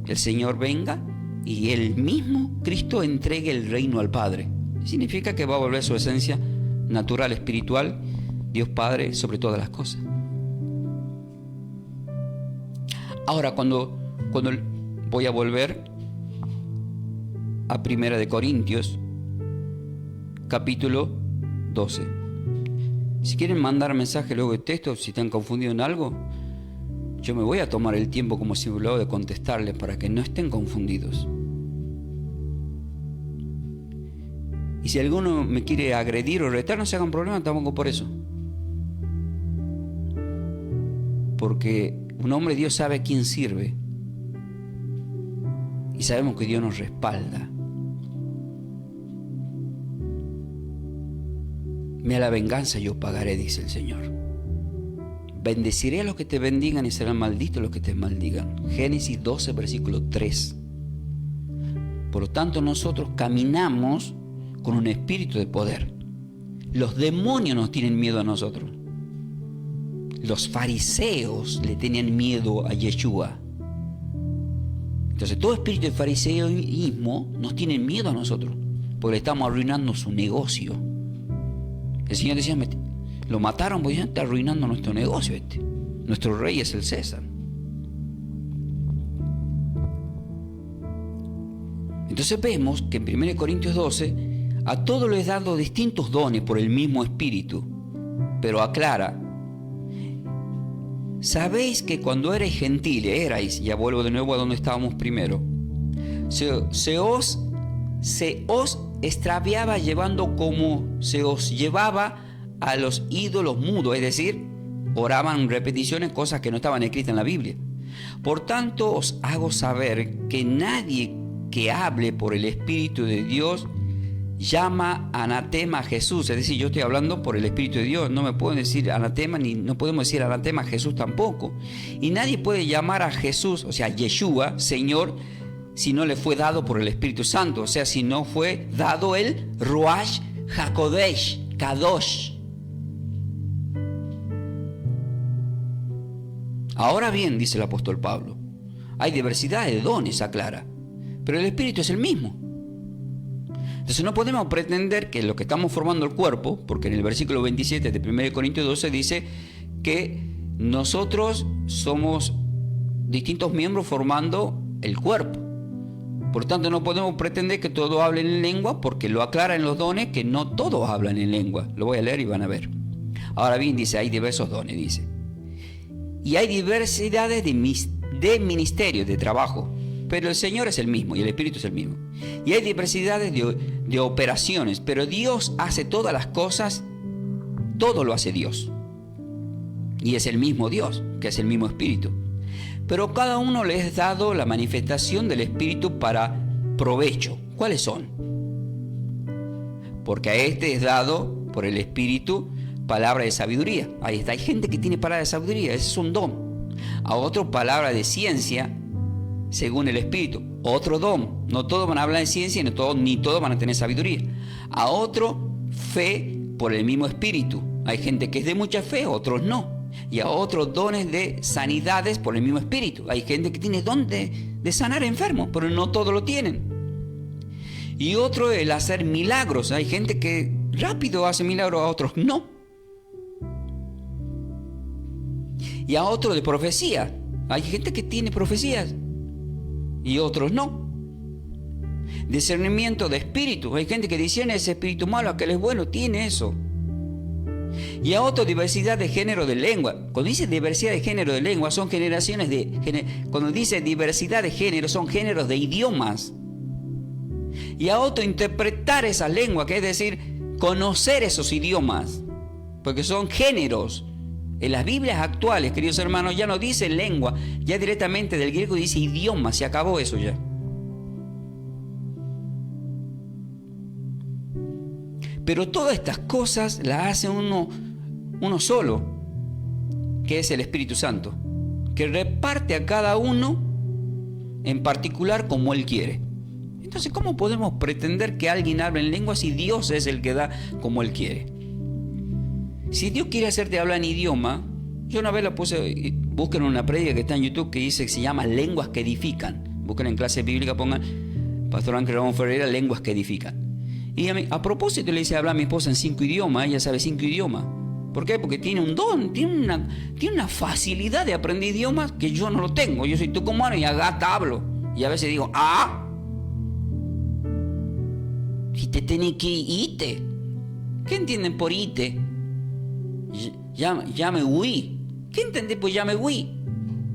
el Señor venga y Él mismo, Cristo, entregue el reino al Padre. Significa que va a volver su esencia natural, espiritual, Dios Padre sobre todas las cosas. Ahora, cuando voy a volver a 1 Corintios capítulo 12. Si quieren mandar mensaje luego de texto, si están confundidos en algo, yo me voy a tomar el tiempo como si luego de contestarles para que no estén confundidos. Y si alguno me quiere agredir o retar, no se hagan problema tampoco por eso. Porque un hombre de Dios sabe a quién sirve. Y sabemos que Dios nos respalda. Me a la venganza yo pagaré, dice el Señor. Bendeciré a los que te bendigan y serán malditos los que te maldigan. Génesis 12, versículo 3. Por lo tanto, nosotros caminamos con un espíritu de poder. Los demonios nos tienen miedo a nosotros. Los fariseos le tenían miedo a Yeshua. Entonces, todo espíritu de fariseísmo nos tiene miedo a nosotros, porque le estamos arruinando su negocio. El Señor decía, lo mataron porque ya está arruinando nuestro negocio. Nuestro rey es el César. Entonces vemos que en 1 Corintios 12, a todos les he dado distintos dones por el mismo Espíritu. Pero aclara, sabéis que cuando erais gentiles, ya vuelvo de nuevo a donde estábamos primero, se os extraviaba llevando como se os llevaba a los ídolos mudos, es decir, oraban repeticiones, cosas que no estaban escritas en la Biblia. Por tanto, os hago saber que nadie que hable por el Espíritu de Dios llama anatema a Jesús. Es decir, yo estoy hablando por el Espíritu de Dios, no me pueden decir anatema, ni no podemos decir anatema a Jesús tampoco. Y nadie puede llamar a Jesús, o sea, Yeshua, Señor, si no le fue dado por el Espíritu Santo, o sea, si no fue dado el Ruach HaKodesh, Kadosh. Ahora bien, dice el apóstol Pablo, hay diversidad de dones, aclara, pero el Espíritu es el mismo. Entonces no podemos pretender que lo que estamos formando el cuerpo, porque en el versículo 27 de 1 Corintios 12 dice que nosotros somos distintos miembros formando el cuerpo. Por tanto, no podemos pretender que todos hablen en lengua, porque lo aclara en los dones que no todos hablan en lengua. Lo voy a leer y van a ver. Ahora bien, dice, hay diversos dones, dice. Y hay diversidades de ministerios, de trabajo, pero el Señor es el mismo y el Espíritu es el mismo. Y hay diversidades de operaciones, pero Dios hace todas las cosas, todo lo hace Dios. Y es el mismo Dios, que es el mismo Espíritu. Pero cada uno le es dado la manifestación del Espíritu para provecho. ¿Cuáles son? Porque a este es dado por el Espíritu palabra de sabiduría. Ahí está, hay gente que tiene palabra de sabiduría, ese es un don. A otro palabra de ciencia, según el Espíritu, otro don. No todos van a hablar de ciencia, ni todos van a tener sabiduría. A otro, fe por el mismo Espíritu. Hay gente que es de mucha fe, otros no. Y a otros dones de sanidades por el mismo Espíritu. Hay gente que tiene don de sanar enfermos, pero no todos lo tienen. Y otro el hacer milagros. Hay gente que rápido hace milagros, a otros no. Y a otro de profecía. Hay gente que tiene profecías y otros no. Discernimiento de espíritu. Hay gente que discierne ese espíritu malo, aquel es bueno, tiene eso. Y a otro diversidad de género de lengua. Cuando dice diversidad de género de lengua, son generaciones cuando dice diversidad de género, son géneros de idiomas. Y a otro interpretar esa lengua, que es decir, conocer esos idiomas, porque son géneros. En las Biblias actuales, queridos hermanos, ya no dice lengua, ya directamente del griego dice idioma, se acabó eso ya. Pero todas estas cosas las hace uno solo, que es el Espíritu Santo, que reparte a cada uno en particular como Él quiere. Entonces, ¿cómo podemos pretender que alguien hable en lengua si Dios es el que da como Él quiere? Si Dios quiere hacerte hablar en idioma, yo una vez la puse, busquen una prédica que está en YouTube que dice que se llama lenguas que edifican. Busquen en clase bíblica, pongan Pastor Ángel Ramón Ferreira, lenguas que edifican. Y a propósito le hice hablar a mi esposa en 5 idiomas, ella sabe 5 idiomas. ¿Por qué? Porque tiene un don, tiene una facilidad de aprender idiomas que yo no lo tengo. Yo soy tucumano y a gata hablo. Y a veces digo, si te tenés que irte. ¿Qué entienden por irte? Ya me huí. ¿Qué entendés por ya me huí?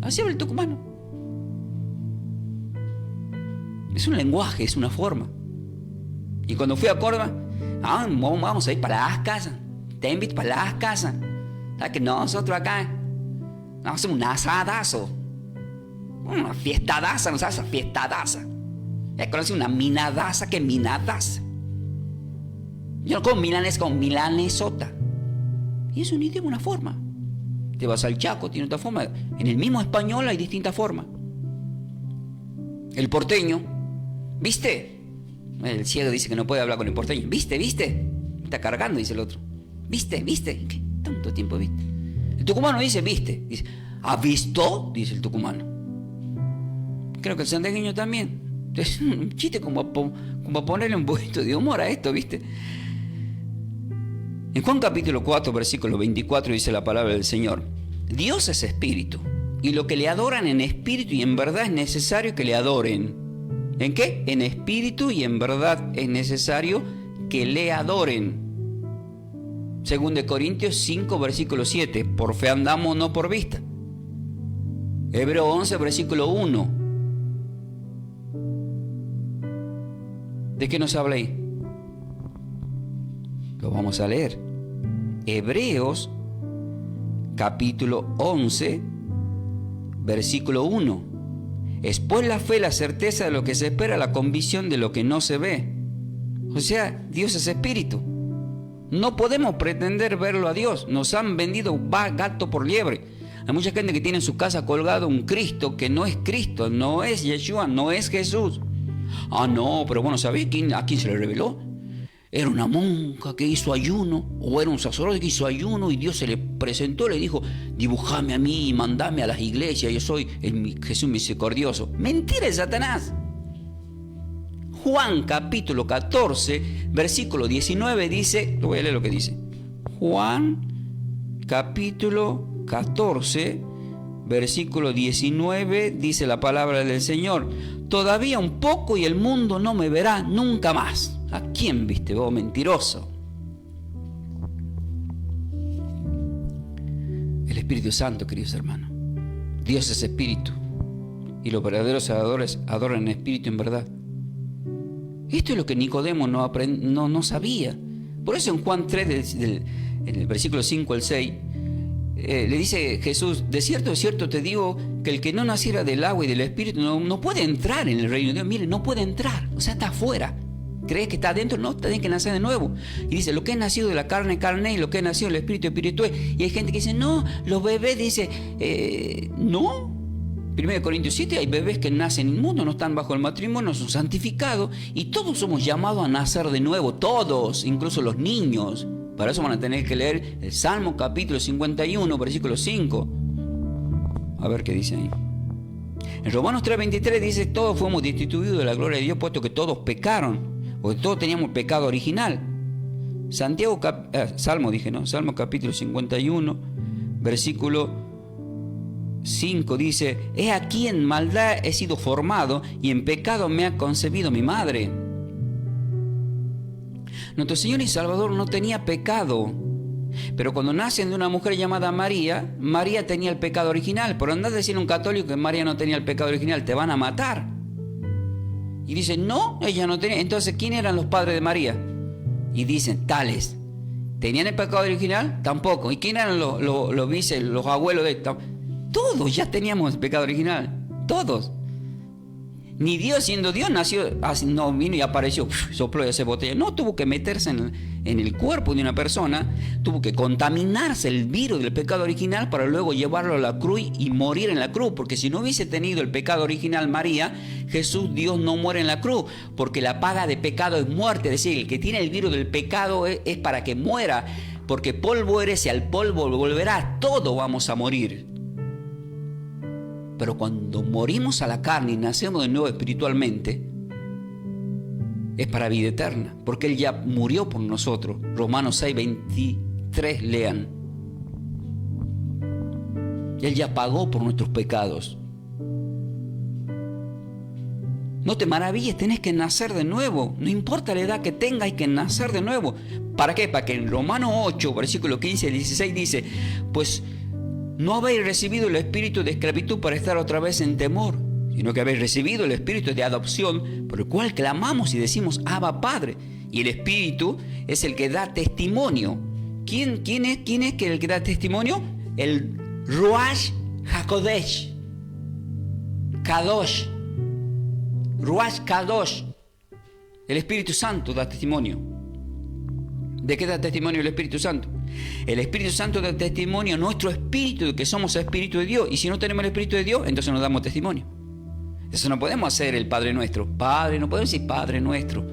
Así habla el tucumano. Es un lenguaje, es una forma. Y cuando fui a Córdoba, vamos a ir para las casas. Te invito para las casas. ¿Sabes que nosotros acá vamos a hacer un asadazo? Una fiestadaza, ¿no sabes? Una fiestadaza. Ya conocí una minadaza, que minadaza. Yo no como milanés, como milanesota. Y es un idioma, una forma. Te vas al Chaco, tiene otra forma. En el mismo español hay distintas formas. El porteño, ¿viste? El ciego dice que no puede hablar con el porteño. ¿Viste? Está cargando, dice el otro. ¿Viste? ¿Qué tanto tiempo viste? El tucumano dice, ¿viste? Dice, ¿ha visto? Dice el tucumano. Creo que el santiagueño también. Es un chiste como ponerle un poquito de humor a esto, ¿viste? En Juan capítulo 4, versículo 24 dice la palabra del Señor: Dios es espíritu, y lo que le adoran en espíritu y en verdad es necesario que le adoren. ¿En qué? En espíritu y en verdad es necesario que le adoren. Según de Corintios 5, versículo 7, por fe andamos, no por vista. Hebreos 11, versículo 1. ¿De qué nos habla ahí? Lo vamos a leer. Hebreos capítulo 11, versículo 1. Es pues la fe la certeza de lo que se espera, la convicción de lo que no se ve. O sea, Dios es espíritu. No podemos pretender verlo a Dios. Nos han vendido gato por liebre. Hay mucha gente que tiene en su casa colgado un Cristo que no es Cristo, no es Yeshua, no es Jesús. No, pero bueno, ¿sabés a quién se le reveló? era una monja que hizo ayuno, o era un sacerdote que hizo ayuno, y Dios se le presentó, le dijo: dibujame a mí y mandame a las iglesias, yo soy el Jesús misericordioso. Mentira de Satanás. Juan capítulo 14, versículo 19 dice, lo voy a leer lo que dice. Juan capítulo 14, versículo 19 dice la palabra del Señor: todavía un poco y el mundo no me verá nunca más. ¿A quién viste vos, mentiroso? El Espíritu Santo, queridos hermanos. Dios es espíritu, y los verdaderos adoradores adoran en espíritu y en verdad. Esto es lo que Nicodemo no sabía. Por eso en Juan 3, en el versículo 5 al 6, le dice Jesús: de cierto te digo que el que no naciera del agua y del espíritu no puede entrar en el reino de Dios. Mire, no puede entrar, o sea, está afuera. ¿Crees que está adentro? No, tiene que nacer de nuevo. Y dice: lo que es nacido de la carne, carne, y lo que es nacido del espíritu, espíritu es. Y hay gente que dice: no, los bebés, dice, no. 1 Corintios 7, hay bebés que nacen inmundos, no están bajo el matrimonio, no son santificados, y todos somos llamados a nacer de nuevo, todos, incluso los niños. Para eso van a tener que leer el Salmo capítulo 51, versículo 5. A ver qué dice ahí. En Romanos 3:23 dice: todos fuimos destituidos de la gloria de Dios, puesto que todos pecaron, porque todos teníamos pecado original. Salmo capítulo 51, versículo 5 dice: he aquí en maldad he sido formado, y en pecado me ha concebido mi madre. Nuestro Señor y Salvador no tenía pecado, pero cuando nacen de una mujer llamada María, María tenía el pecado original. Por andar a decir a un católico que María no tenía el pecado original, te van a matar. Y dicen: no, ella no tenía. Entonces, ¿quién eran los padres de María? Y dicen: tales. ¿Tenían el pecado original? Tampoco. ¿Y quién eran los abuelos de esta? Todos ya teníamos el pecado original. Todos. Ni Dios, siendo Dios, no vino y apareció, sopló y hace botella. No, tuvo que meterse en el cuerpo de una persona, tuvo que contaminarse el virus del pecado original para luego llevarlo a la cruz y morir en la cruz. Porque si no hubiese tenido el pecado original María, Jesús, Dios, no muere en la cruz, porque la paga de pecado es muerte. Es decir, el que tiene el virus del pecado es para que muera, porque polvo eres y al polvo volverás. Todos vamos a morir. Pero cuando morimos a la carne y nacemos de nuevo espiritualmente, es para vida eterna, porque Él ya murió por nosotros. Romanos 6:23, lean. Él ya pagó por nuestros pecados. No te maravilles, tenés que nacer de nuevo. No importa la edad que tengas, hay que nacer de nuevo. ¿Para qué? Para que en Romanos 8, versículo 15 y 16 dice: pues no habéis recibido el espíritu de esclavitud para estar otra vez en temor, sino que habéis recibido el espíritu de adopción, por el cual clamamos y decimos: Abba, Padre. Y el espíritu es el que da testimonio. ¿Quién es el que da testimonio? El Ruach HaKodesh. Kadosh. Ruach Kadosh. El Espíritu Santo da testimonio. ¿De qué da testimonio el Espíritu Santo? El Espíritu Santo da testimonio a nuestro espíritu de que somos el Espíritu de Dios. Y si no tenemos el Espíritu de Dios, entonces no damos testimonio. Eso no podemos hacer el Padre Nuestro. Padre, no podemos decir Padre Nuestro.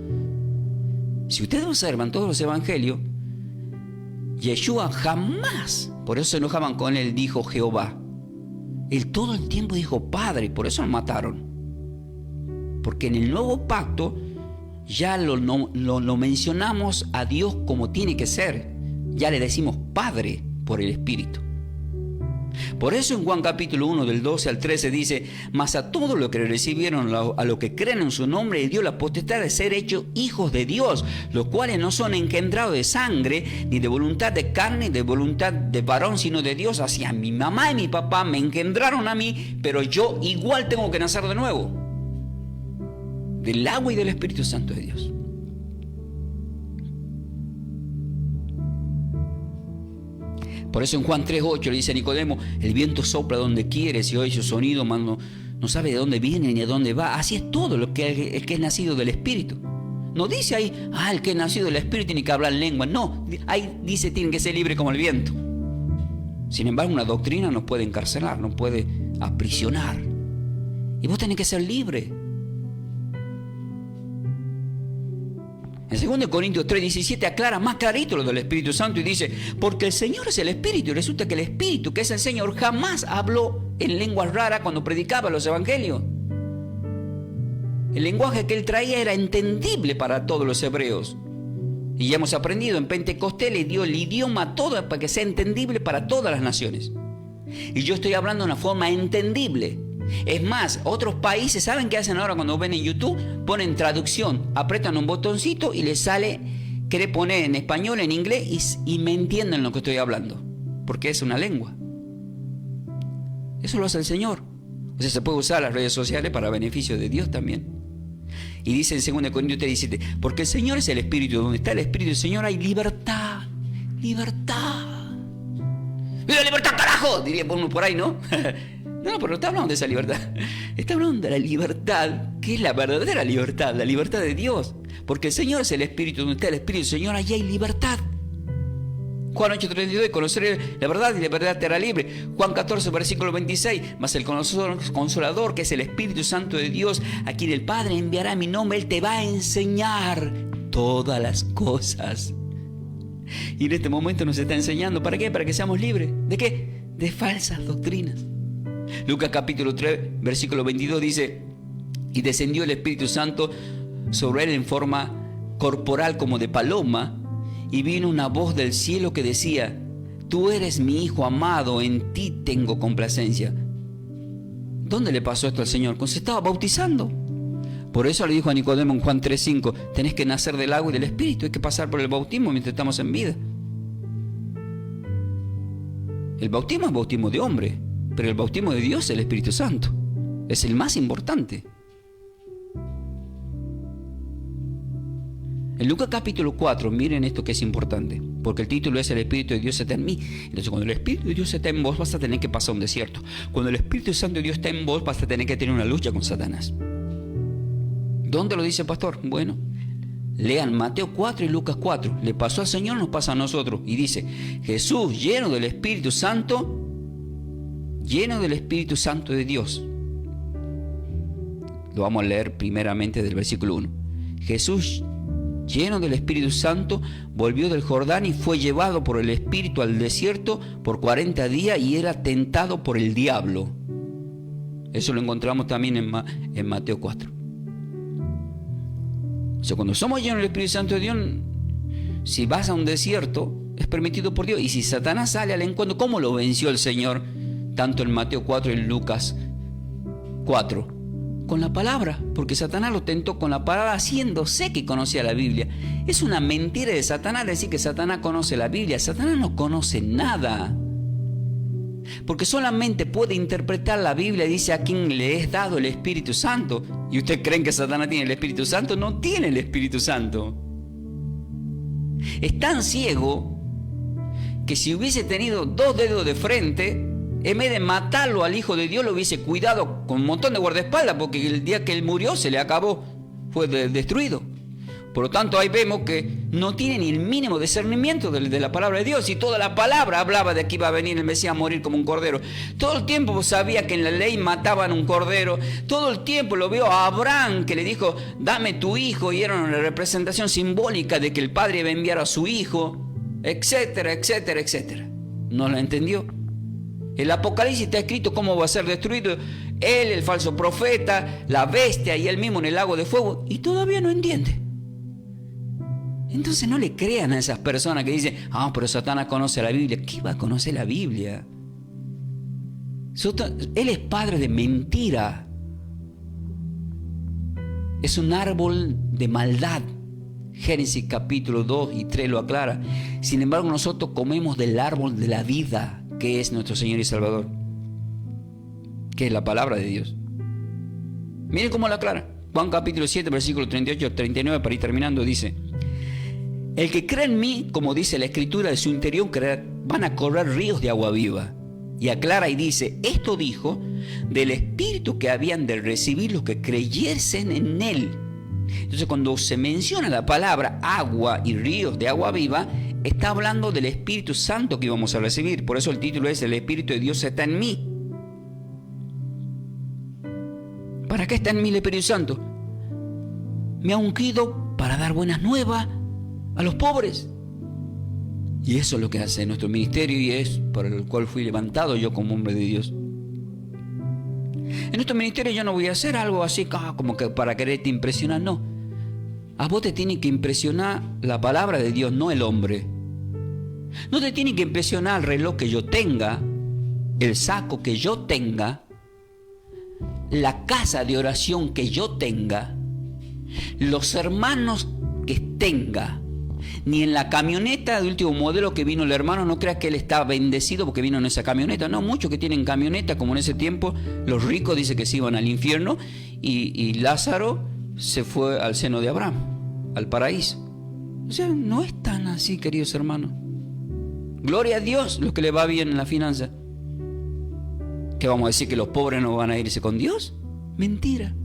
Si ustedes observan todos los evangelios, Yeshua jamás, por eso se enojaban con él, dijo Jehová. Él todo el tiempo dijo Padre, por eso lo mataron. Porque en el nuevo pacto ya lo mencionamos a Dios como tiene que ser. Ya le decimos Padre por el Espíritu. Por eso en Juan capítulo 1 del 12 al 13 dice: mas a todos los que recibieron, a los que creen en su nombre, le dio la potestad de ser hechos hijos de Dios, los cuales no son engendrados de sangre, ni de voluntad de carne, ni de voluntad de varón, sino de Dios. Así a mi mamá y mi papá me engendraron a mí, pero yo igual tengo que nacer de nuevo, del agua y del Espíritu Santo de Dios. Por eso en Juan 3:8 le dice a Nicodemo: el viento sopla donde quiere, si oye su sonido, no sabe de dónde viene ni a dónde va. Así es todo el que es nacido del Espíritu. No dice ahí: el que es nacido del Espíritu tiene que hablar lengua. No, ahí dice: tiene que ser libre como el viento. Sin embargo, una doctrina nos puede encarcelar, nos puede aprisionar. Y vos tenés que ser libre. En 2 Corintios 3:17 aclara más clarito lo del Espíritu Santo y dice, porque el Señor es el Espíritu, y resulta que el Espíritu, que es el Señor, jamás habló en lenguas raras cuando predicaba los evangelios. El lenguaje que él traía era entendible para todos los hebreos. Y ya hemos aprendido, en Pentecostés le dio el idioma todo para que sea entendible para todas las naciones. Y yo estoy hablando de una forma entendible. Es más, otros países, ¿saben qué hacen ahora cuando ven en YouTube? Ponen traducción, apretan un botoncito y les sale, quiere poner en español, en inglés y me entienden lo que estoy hablando. Porque es una lengua. Eso lo hace el Señor. O sea, se puede usar las redes sociales para beneficio de Dios también. Y dice en 2 Corintios 3:17, porque el Señor es el Espíritu. Donde está el Espíritu del Señor hay libertad. Libertad. ¡Viva libertad, carajo! Diría uno por ahí, ¿no? No, pero no está hablando de esa libertad. Está hablando de la libertad, que es la verdadera libertad, la libertad de Dios. Porque el Señor es el Espíritu. Donde está el Espíritu del Señor, allí hay libertad. Juan 8:32, conocer la verdad y la verdad te hará libre. Juan 14, versículo 26, mas el Consolador, que es el Espíritu Santo de Dios, a quien el Padre enviará en mi nombre, Él te va a enseñar todas las cosas. Y en este momento nos está enseñando, ¿para qué? Para que seamos libres. ¿De qué? De falsas doctrinas. Lucas capítulo 3, versículo 22 dice, y descendió el Espíritu Santo sobre él en forma corporal como de paloma, y vino una voz del cielo que decía, tú eres mi Hijo amado, en ti tengo complacencia. ¿Dónde le pasó esto al Señor? Cuando se estaba bautizando. Por eso le dijo a Nicodemo en Juan 3:5, tenés que nacer del agua y del Espíritu, hay que pasar por el bautismo mientras estamos en vida. El bautismo es bautismo de hombre, pero el bautismo de Dios es el Espíritu Santo. Es el más importante. En Lucas capítulo 4, miren esto que es importante, porque el título es el Espíritu de Dios está en mí. Entonces cuando el Espíritu de Dios está en vos, vas a tener que pasar un desierto. Cuando el Espíritu Santo de Dios está en vos, vas a tener que tener una lucha con Satanás. ¿Dónde lo dice el pastor? Bueno, lean Mateo 4 y Lucas 4. Le pasó al Señor, nos pasa a nosotros. Y dice, Jesús lleno del Espíritu Santo de Dios. Lo vamos a leer primeramente del versículo 1. Jesús lleno del Espíritu Santo, volvió del Jordán y fue llevado por el Espíritu al desierto por 40 días y era tentado por el diablo. Eso lo encontramos también en Mateo 4. O sea, cuando somos llenos del Espíritu Santo de Dios, si vas a un desierto, es permitido por Dios. Y si Satanás sale al encuentro, ¿cómo lo venció el Señor? Tanto en Mateo 4 y en Lucas 4. Con la palabra, porque Satanás lo tentó con la palabra haciéndose que conocía la Biblia. Es una mentira de Satanás decir que Satanás conoce la Biblia. Satanás no conoce nada, porque solamente puede interpretar la Biblia, dice a quien le es dado el Espíritu Santo. ¿Y ustedes creen que Satanás tiene el Espíritu Santo? No tiene el Espíritu Santo. Es tan ciego que si hubiese tenido 2 dedos de frente, en vez de matarlo al Hijo de Dios, lo hubiese cuidado con un montón de guardaespaldas, porque el día que él murió se le acabó, fue destruido. Por lo tanto, ahí vemos que no tiene ni el mínimo discernimiento de la palabra de Dios. Y toda la palabra hablaba de que iba a venir el Mesías a morir como un cordero. Todo el tiempo sabía que en la ley mataban un cordero. Todo el tiempo lo vio a Abraham, que le dijo, dame tu hijo, y era una representación simbólica de que el Padre iba a enviar a su hijo, etcétera, etcétera, etcétera. No lo entendió. El Apocalipsis está escrito cómo va a ser destruido él, el falso profeta, la bestia y él mismo en el lago de fuego, y todavía no entiende. Entonces no le crean a esas personas que dicen, pero Satanás conoce la Biblia. ¿Qué va a conocer la Biblia? Él es padre de mentira. Es un árbol de maldad. Génesis capítulo 2 y 3 lo aclara. Sin embargo, nosotros comemos del árbol de la vida, que es nuestro Señor y Salvador, que es la palabra de Dios. Miren cómo lo aclara. Juan capítulo 7, versículo 38-39, para ir terminando, dice, el que cree en mí, como dice la Escritura, de su interior van a correr ríos de agua viva. Y aclara y dice, esto dijo del Espíritu que habían de recibir los que creyesen en él. Entonces, cuando se menciona la palabra agua y ríos de agua viva, está hablando del Espíritu Santo que íbamos a recibir. Por eso el título es el Espíritu de Dios está en mí. ¿Para qué está en mí el Espíritu Santo? Me ha ungido para dar buenas nuevas a los pobres. Y eso es lo que hace nuestro ministerio y es por el cual fui levantado yo como hombre de Dios. En nuestro ministerio yo no voy a hacer algo así como que para quererte impresionar, no. A vos te tiene que impresionar la palabra de Dios, no el hombre. No te tiene que impresionar el reloj que yo tenga, el saco que yo tenga, la casa de oración que yo tenga, los hermanos que tenga, ni en la camioneta de último modelo que vino el hermano. No creas que él está bendecido porque vino en esa camioneta. No, muchos que tienen camioneta, como en ese tiempo los ricos dicen que se iban al infierno y Lázaro se fue al seno de Abraham, al paraíso. O sea, no es tan así, queridos hermanos. Gloria a Dios los que le va bien en la finanza. ¿Qué vamos a decir, que los pobres no van a irse con Dios? Mentira.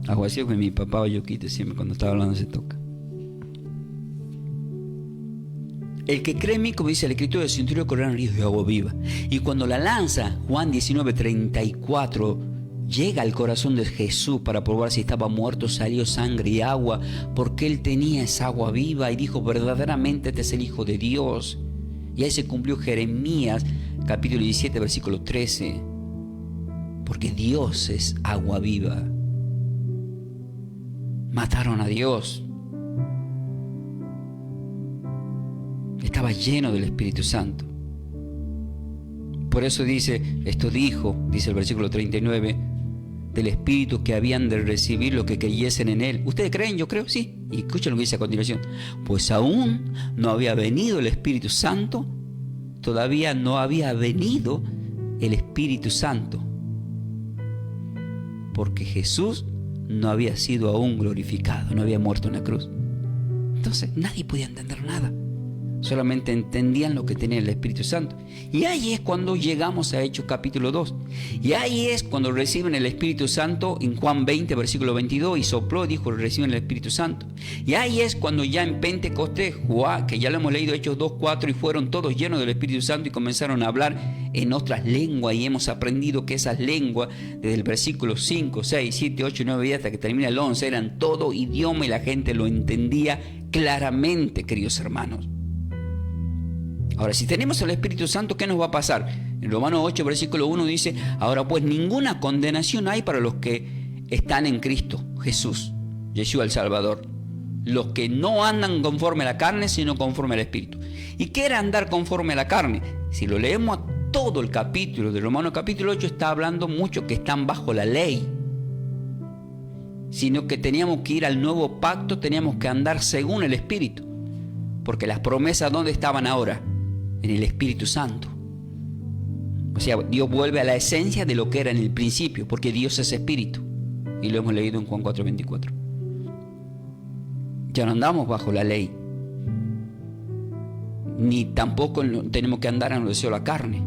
Hago así que mi papá yo quite siempre cuando estaba hablando se toca. El que cree en mí, como dice la Escritura, de su interior correrán ríos de agua viva. Y cuando la lanza, Juan 19:34, llega al corazón de Jesús para probar si estaba muerto, salió sangre y agua, porque él tenía esa agua viva y dijo: verdaderamente este es el Hijo de Dios. Y ahí se cumplió Jeremías capítulo 17 versículo 13, porque Dios es agua viva. Mataron a Dios. Estaba lleno del Espíritu Santo. Por eso dice el versículo 39, del Espíritu que habían de recibir los que creyesen en Él. ¿Ustedes creen? Yo creo, sí. Y escuchen lo que dice a continuación. Pues aún no había venido el Espíritu Santo, todavía no había venido el Espíritu Santo, porque Jesús no había sido aún glorificado, no había muerto en la cruz. Entonces nadie podía entender nada. Solamente entendían lo que tenía el Espíritu Santo. Y ahí es cuando llegamos a Hechos capítulo 2. Y ahí es cuando reciben el Espíritu Santo en Juan 20, versículo 22. Y sopló, dijo, reciben el Espíritu Santo. Y ahí es cuando ya en Pentecostés, Juan, que ya lo hemos leído, Hechos 2, 4, y fueron todos llenos del Espíritu Santo y comenzaron a hablar en otras lenguas. Y hemos aprendido que esas lenguas, desde el versículo 5, 6, 7, 8, 9 y hasta que termina el 11, eran todo idioma y la gente lo entendía claramente, queridos hermanos. Ahora, si tenemos el Espíritu Santo, ¿qué nos va a pasar? En Romanos 8, versículo 1 dice: ahora pues ninguna condenación hay para los que están en Cristo Jesús, Yeshua el Salvador, los que no andan conforme a la carne, sino conforme al Espíritu. ¿Y qué era andar conforme a la carne? Si lo leemos a todo el capítulo de Romanos capítulo 8, está hablando mucho que están bajo la ley, sino que teníamos que ir al nuevo pacto, teníamos que andar según el Espíritu, porque las promesas, ¿dónde estaban ahora? En el Espíritu Santo. O sea, Dios vuelve a la esencia de lo que era en el principio, porque Dios es Espíritu, y lo hemos leído en Juan 4:24. Ya no andamos bajo la ley, ni tampoco tenemos que andar en lo deseo de la carne.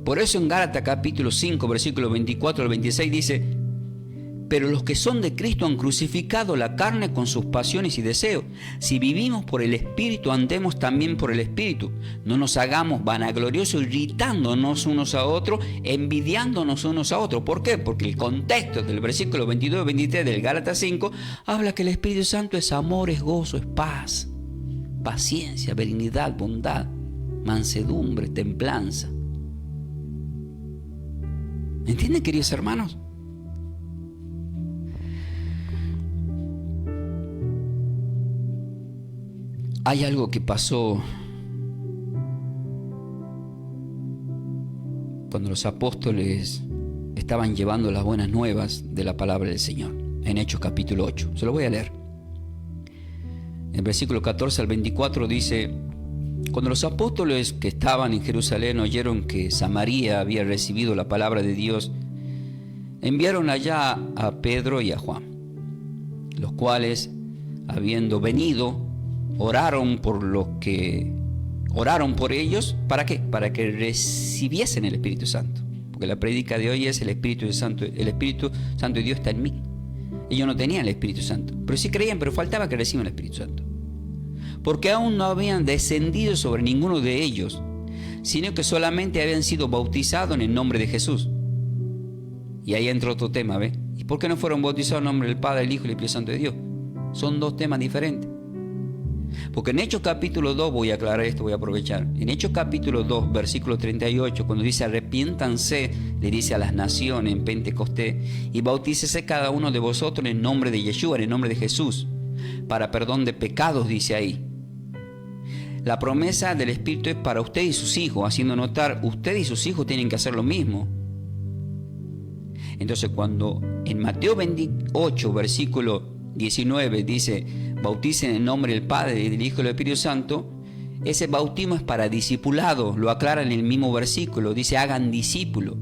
Por eso en Gálatas capítulo 5, versículo 24 al 26 dice: pero los que son de Cristo han crucificado la carne con sus pasiones y deseos. Si vivimos por el Espíritu, andemos también por el Espíritu. No nos hagamos vanagloriosos, irritándonos unos a otros, envidiándonos unos a otros. ¿Por qué? Porque el contexto del versículo 22 y 23 del Gálatas 5 habla que el Espíritu Santo es amor, es gozo, es paz, paciencia, benignidad, bondad, mansedumbre, templanza. ¿Entienden, queridos hermanos? Hay algo que pasó cuando los apóstoles estaban llevando las buenas nuevas de la palabra del Señor. En Hechos capítulo 8. Se lo voy a leer. En el versículo 14 al 24 dice: cuando los apóstoles que estaban en Jerusalén oyeron que Samaria había recibido la palabra de Dios, enviaron allá a Pedro y a Juan, los cuales, habiendo venido, oraron por ellos. ¿Para qué? Para que recibiesen el Espíritu Santo. Porque la prédica de hoy es el Espíritu Santo. El Espíritu Santo de Dios está en mí. Ellos no tenían el Espíritu Santo, pero sí creían, pero faltaba que reciban el Espíritu Santo. Porque aún no habían descendido sobre ninguno de ellos, sino que solamente habían sido bautizados en el nombre de Jesús. Y ahí entra otro tema, ¿ves? ¿Y por qué no fueron bautizados en el nombre del Padre, del Hijo y del Espíritu Santo de Dios? Son dos temas diferentes. Porque en Hechos capítulo 2, voy a aclarar esto, voy a aprovechar. En Hechos capítulo 2, versículo 38, cuando dice arrepiéntanse, le dice a las naciones en Pentecostés, y bautícese cada uno de vosotros en el nombre de Yeshua, en el nombre de Jesús, para perdón de pecados, dice ahí. La promesa del Espíritu es para usted y sus hijos, haciendo notar, usted y sus hijos tienen que hacer lo mismo. Entonces, cuando en Mateo 28, versículo 19, dice, bauticen en el nombre del Padre, y del Hijo y del Espíritu Santo, ese bautismo es para discipulado, lo aclara en el mismo versículo, dice, hagan discípulos.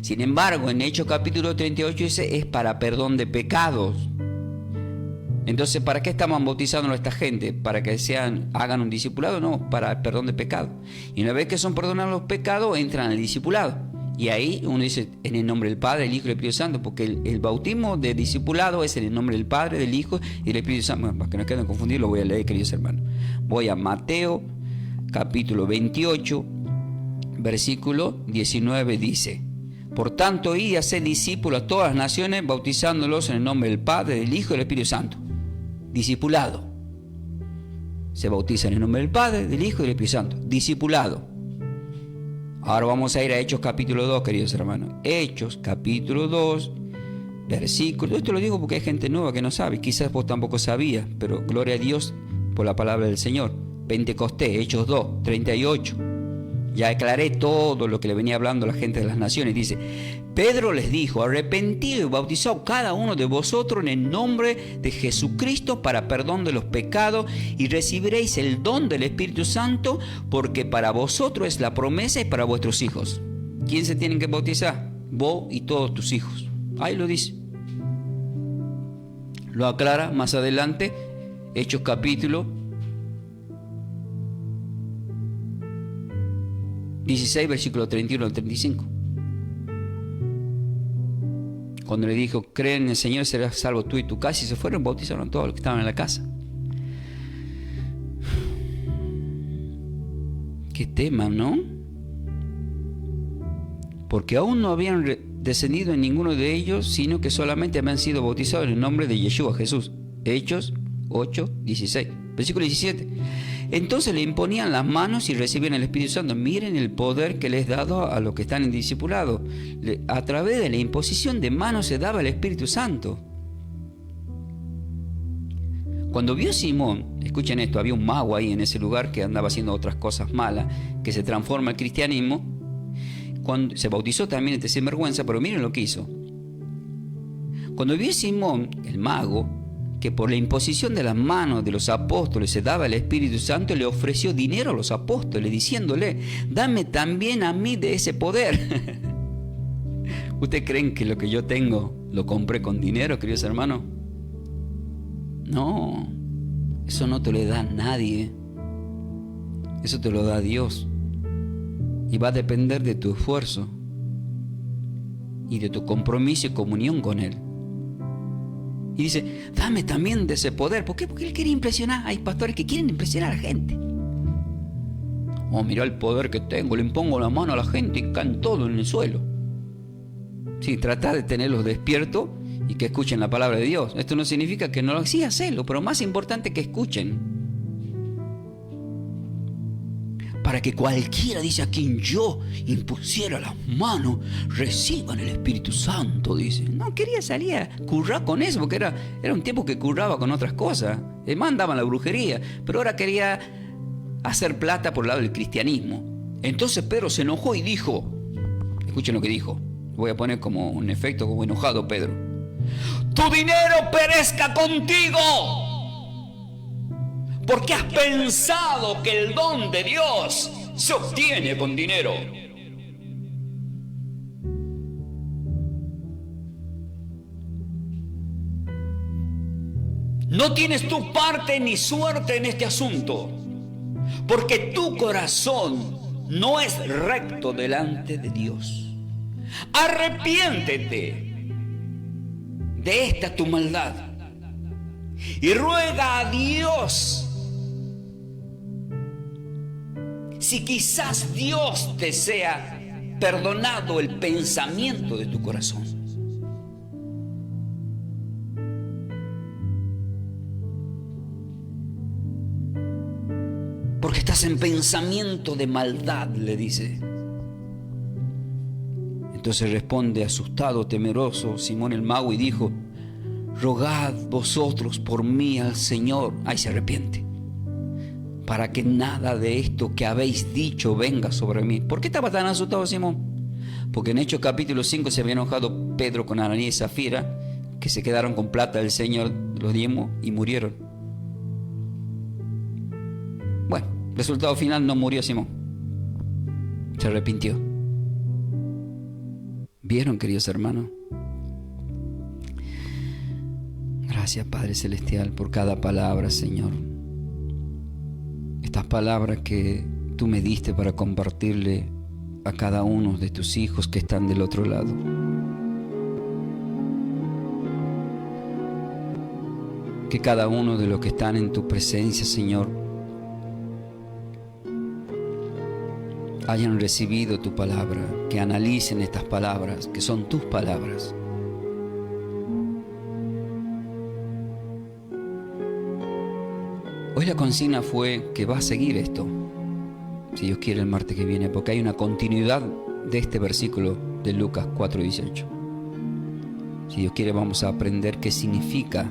Sin embargo, en Hechos capítulo 38 dice, es para perdón de pecados. Entonces, ¿para qué estaban bautizando a esta gente? ¿Para que hagan un discipulado? No, para el perdón de pecados. Y una vez que son perdonados los pecados, entran al discipulado. Y ahí uno dice, en el nombre del Padre, del Hijo y del Espíritu Santo, porque el bautismo de discipulado es en el nombre del Padre, del Hijo y del Espíritu Santo. Bueno, para que no queden confundidos, lo voy a leer, queridos hermanos. Voy a Mateo, capítulo 28, versículo 19, dice, por tanto, id y haced discípulos a todas las naciones, bautizándolos en el nombre del Padre, del Hijo y del Espíritu Santo. Discipulado. Se bautiza en el nombre del Padre, del Hijo y del Espíritu Santo. Discipulado. Ahora vamos a ir a Hechos capítulo 2, queridos hermanos. Hechos capítulo 2, versículo. Esto lo digo porque hay gente nueva que no sabe. Quizás vos tampoco sabías, pero gloria a Dios por la palabra del Señor. Pentecostés, Hechos 2, 38. Ya aclaré todo lo que le venía hablando a la gente de las naciones. Dice, Pedro les dijo, arrepentido y bautizado cada uno de vosotros en el nombre de Jesucristo para perdón de los pecados y recibiréis el don del Espíritu Santo, porque para vosotros es la promesa y para vuestros hijos. ¿Quién se tienen que bautizar? Vos y todos tus hijos. Ahí lo dice. Lo aclara más adelante, Hechos capítulo 16, versículo 31 al 35. Cuando le dijo, creen en el Señor, serás salvo tú y tu casa, y se fueron, bautizaron a todos los que estaban en la casa. Qué tema, ¿no? Porque aún no habían descendido en ninguno de ellos, sino que solamente habían sido bautizados en el nombre de Yeshua, Jesús. Hechos 8, 16. Versículo 17. Entonces le imponían las manos y recibían el Espíritu Santo. Miren el poder que les he dado a los que están en discipulado. A través de la imposición de manos se daba el Espíritu Santo. Cuando vio Simón, escuchen esto, había un mago ahí en ese lugar que andaba haciendo otras cosas malas, que se transforma al cristianismo. Cuando se bautizó también este sinvergüenza, pero miren lo que hizo. Cuando vio Simón, el mago, que por la imposición de las manos de los apóstoles se daba el Espíritu Santo, le ofreció dinero a los apóstoles, diciéndole, dame también a mí de ese poder. ¿Ustedes creen que lo que yo tengo lo compré con dinero, queridos hermanos? No, eso no te lo da nadie. Eso te lo da Dios. Y va a depender de tu esfuerzo y de tu compromiso y comunión con Él. Y dice, dame también de ese poder. ¿Por qué? Porque Él quería impresionar. Hay pastores que quieren impresionar a la gente. Oh, mira el poder que tengo. Le impongo la mano a la gente y caen todo en el suelo. Sí, trata de tenerlos despiertos y que escuchen la palabra de Dios. Esto no significa que no lo sí, hacerlo, pero más importante que escuchen. Para que cualquiera, dice, a quien yo impusiera las manos, reciban el Espíritu Santo, dice. No quería salir a currar con eso, porque era un tiempo que curraba con otras cosas. Además andaba en la brujería, pero ahora quería hacer plata por el lado del cristianismo. Entonces Pedro se enojó y dijo, escuchen lo que dijo, voy a poner como un efecto como enojado Pedro. ¡Tu dinero perezca contigo! Porque has pensado que el don de Dios se obtiene con dinero. No tienes tu parte ni suerte en este asunto, porque tu corazón no es recto delante de Dios. Arrepiéntete de esta tu maldad y ruega a Dios. si quizás Dios te sea perdonado el pensamiento de tu corazón. Porque estás en pensamiento de maldad, le dice. Entonces responde asustado, temeroso, Simón el mago y dijo: rogad vosotros por mí al Señor. Ahí se arrepiente. Para que nada de esto que habéis dicho venga sobre mí. ¿Por qué estaba tan asustado Simón? Porque en Hechos capítulo 5 se había enojado Pedro con Ananías y Zafira, que se quedaron con plata del Señor, los diezmos, y murieron. Bueno, resultado final, no murió Simón. Se arrepintió. ¿Vieron, queridos hermanos? Gracias, Padre Celestial, por cada palabra, Señor. Estas palabras que tú me diste para compartirle a cada uno de tus hijos que están del otro lado. Que cada uno de los que están en tu presencia, Señor, hayan recibido tu palabra, que analicen estas palabras, que son tus palabras. Hoy la consigna fue que va a seguir esto, si Dios quiere, el martes que viene, porque hay una continuidad de este versículo de Lucas 4:18. Si Dios quiere, vamos a aprender qué significa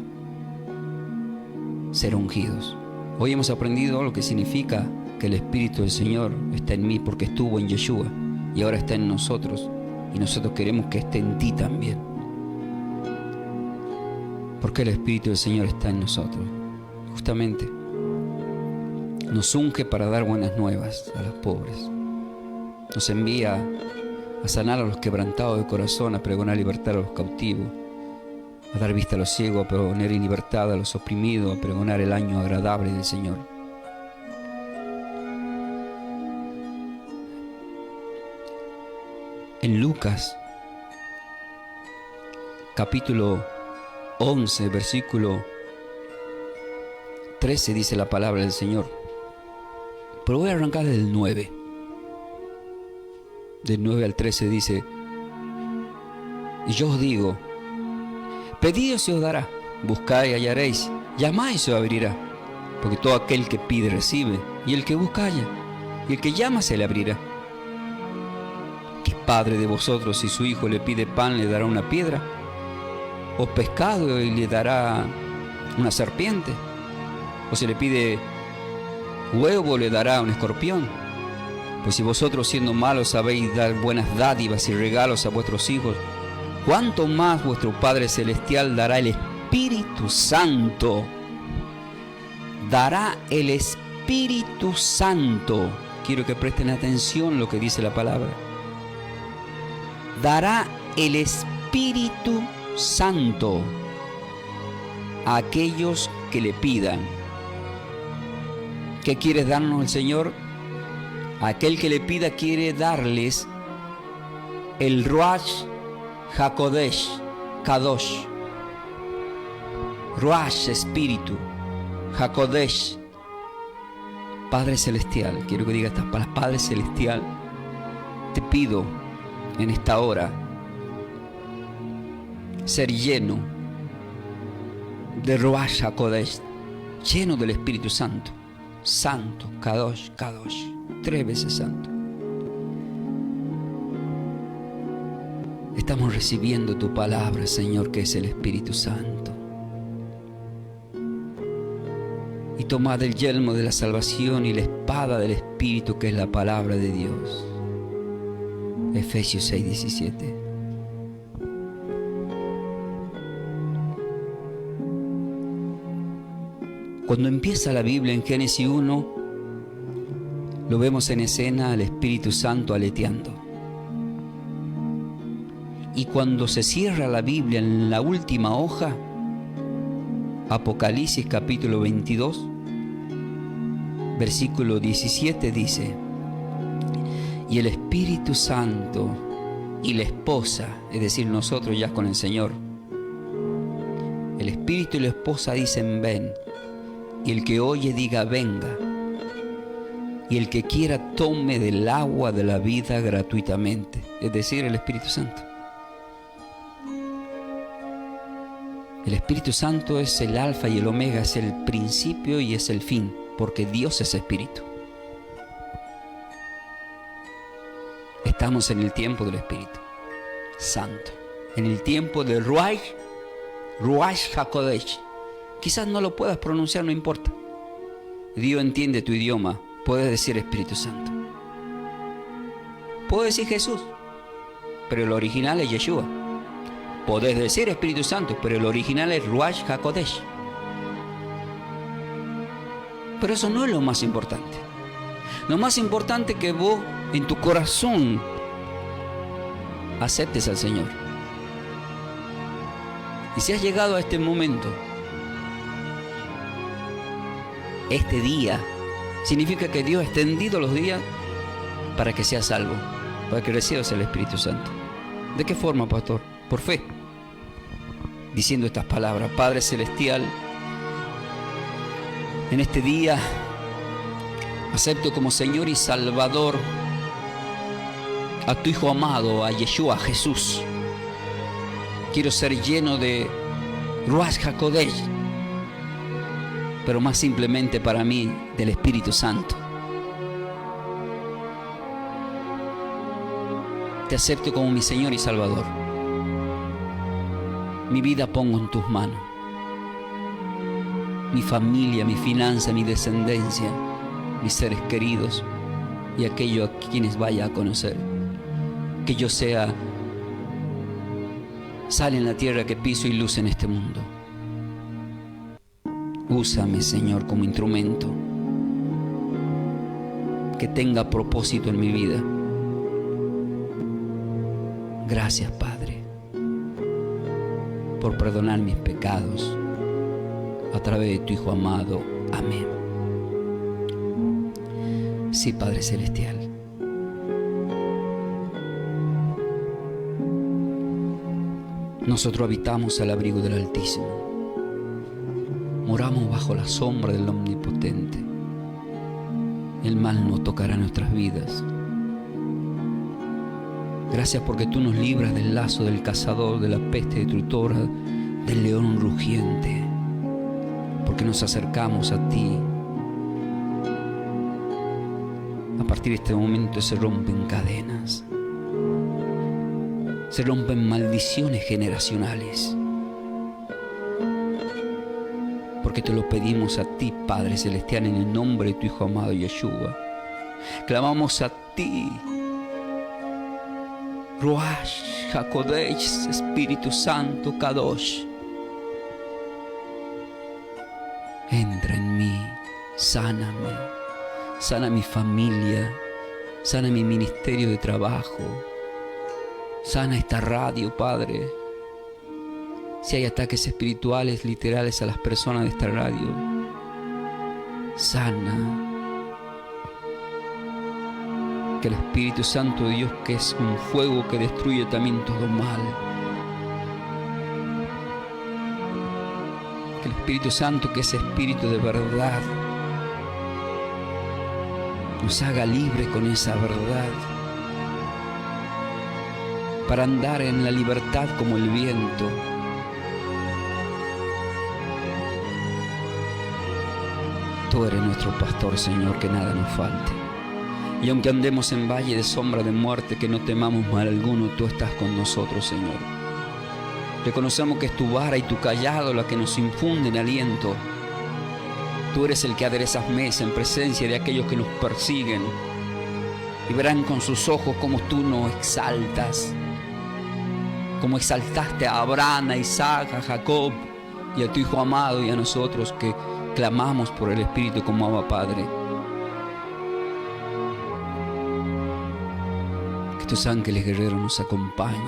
ser ungidos. Hoy hemos aprendido lo que significa que el Espíritu del Señor está en mí, porque estuvo en Yeshua y ahora está en nosotros, y nosotros queremos que esté en ti también. Porque el Espíritu del Señor está en nosotros. Justamente nos unge para dar buenas nuevas a los pobres. Nos envía a sanar a los quebrantados de corazón, a pregonar libertad a los cautivos, a dar vista a los ciegos, a poner en libertad a los oprimidos, a pregonar el año agradable del Señor. En Lucas, capítulo 11, versículo 13, dice la palabra del Señor. Pero voy a arrancar del 9. Del 9 al 13 dice: y yo os digo, pedid y se os dará, buscad y hallaréis, llamad y se os abrirá. Porque todo aquel que pide recibe, y el que busca halla, y el que llama se le abrirá. ¿Qué padre de vosotros, si su hijo le pide pan, le dará una piedra? ¿O pescado y le dará una serpiente? ¿O si le pide huevo, le dará un escorpión? Pues si vosotros, siendo malos, sabéis dar buenas dádivas y regalos a vuestros hijos, ¿cuánto más vuestro Padre Celestial dará el Espíritu Santo? Dará el Espíritu Santo. Quiero que presten atención a lo que dice la palabra. Dará el Espíritu Santo a aquellos que le pidan. ¿Qué quiere darnos el Señor? Aquel que le pida quiere darles el Ruach HaKodesh, Kadosh. Ruach, Espíritu, HaKodesh, Padre Celestial. Quiero que diga estas palabras: Padre Celestial, te pido en esta hora ser lleno de Ruach HaKodesh, lleno del Espíritu Santo. Santo, Kadosh, Kadosh, 3 veces santo. Estamos recibiendo tu palabra, Señor, que es el Espíritu Santo. Y tomad el yelmo de la salvación y la espada del Espíritu, que es la palabra de Dios. Efesios 6:17. Cuando empieza la Biblia en Génesis 1, lo vemos en escena al Espíritu Santo aleteando. Y cuando se cierra la Biblia en la última hoja, Apocalipsis capítulo 22, versículo 17 dice: y el Espíritu Santo y la esposa, es decir, nosotros ya con el Señor, el Espíritu y la esposa dicen: ven. Y el que oye diga: venga. y el que quiera tome del agua de la vida gratuitamente, es decir, el Espíritu Santo. El Espíritu Santo es el alfa y el omega, es el principio y es el fin, porque Dios es Espíritu. Estamos en el tiempo del Espíritu Santo, en el tiempo del Ruach HaKodesh. Quizás no lo puedas pronunciar, no importa. Dios entiende tu idioma, puedes decir Espíritu Santo. Puedes decir Jesús, pero el original es Yeshua. Podés decir Espíritu Santo, pero el original es Ruach HaKodesh. Pero eso no es lo más importante. Lo más importante es que vos en tu corazón aceptes al Señor. Y si has llegado a este momento, este día, significa que Dios ha extendido los días para que seas salvo, para que recibas el Espíritu Santo. ¿De qué forma, pastor? Por fe, diciendo estas palabras: Padre Celestial, en este día acepto como Señor y Salvador a tu Hijo amado, a Yeshua, a Jesús. Quiero ser lleno de Ruach HaKodesh, pero más simplemente para mí del Espíritu Santo. Te acepto como mi Señor y Salvador. Mi vida pongo en tus manos. Mi familia, mi finanza, mi descendencia, mis seres queridos y aquellos a quienes vaya a conocer. Que yo sea sal en la tierra que piso y luz en este mundo. Úsame, Señor, como instrumento que tenga propósito en mi vida. Gracias, Padre, por perdonar mis pecados a través de tu Hijo amado. Amén. Sí, Padre Celestial. Nosotros habitamos al abrigo del Altísimo. Moramos bajo la sombra del Omnipotente. El mal no tocará nuestras vidas. Gracias porque tú nos libras del lazo del cazador, de la peste destructora, del león rugiente. Porque nos acercamos a ti. A partir de este momento se rompen cadenas. Se rompen maldiciones generacionales. Porque te lo pedimos a ti, Padre Celestial, en el nombre de tu Hijo amado Yeshua. Clamamos a ti, Ruach HaKodesh, Espíritu Santo, Kadosh. Entra en mí, sáname, sana mi familia, sana mi ministerio de trabajo, sana esta radio, Padre. Si hay ataques espirituales, literales a las personas de esta radio, sana. Que el Espíritu Santo de Dios, que es un fuego que destruye también todo mal, que el Espíritu Santo, que es Espíritu de verdad, nos haga libre con esa verdad, para andar en la libertad como el viento. Tú eres nuestro pastor, Señor, que nada nos falte. Y aunque andemos en valle de sombra de muerte, que no temamos mal alguno, tú estás con nosotros, Señor. Reconocemos que es tu vara y tu callado la que nos infunden aliento. Tú eres el que aderezas mesa en presencia de aquellos que nos persiguen. Y verán con sus ojos como tú nos exaltas. Como exaltaste a Abraham, a Isaac, a Jacob y a tu Hijo amado y a nosotros que clamamos por el Espíritu como Abba Padre. Que tus ángeles guerreros nos acompañen.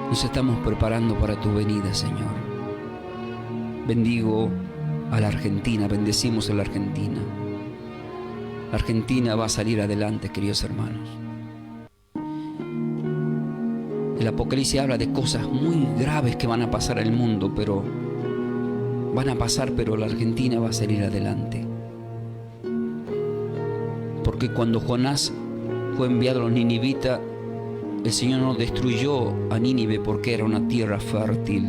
Nos estamos preparando para tu venida, Señor. Bendigo a la Argentina, bendecimos a la Argentina. La Argentina va a salir adelante, queridos hermanos. El Apocalipsis habla de cosas muy graves que van a pasar en el mundo, pero van a pasar, pero la Argentina va a salir adelante. Porque cuando Jonás fue enviado a los ninivitas, el Señor no destruyó a Nínive porque era una tierra fértil,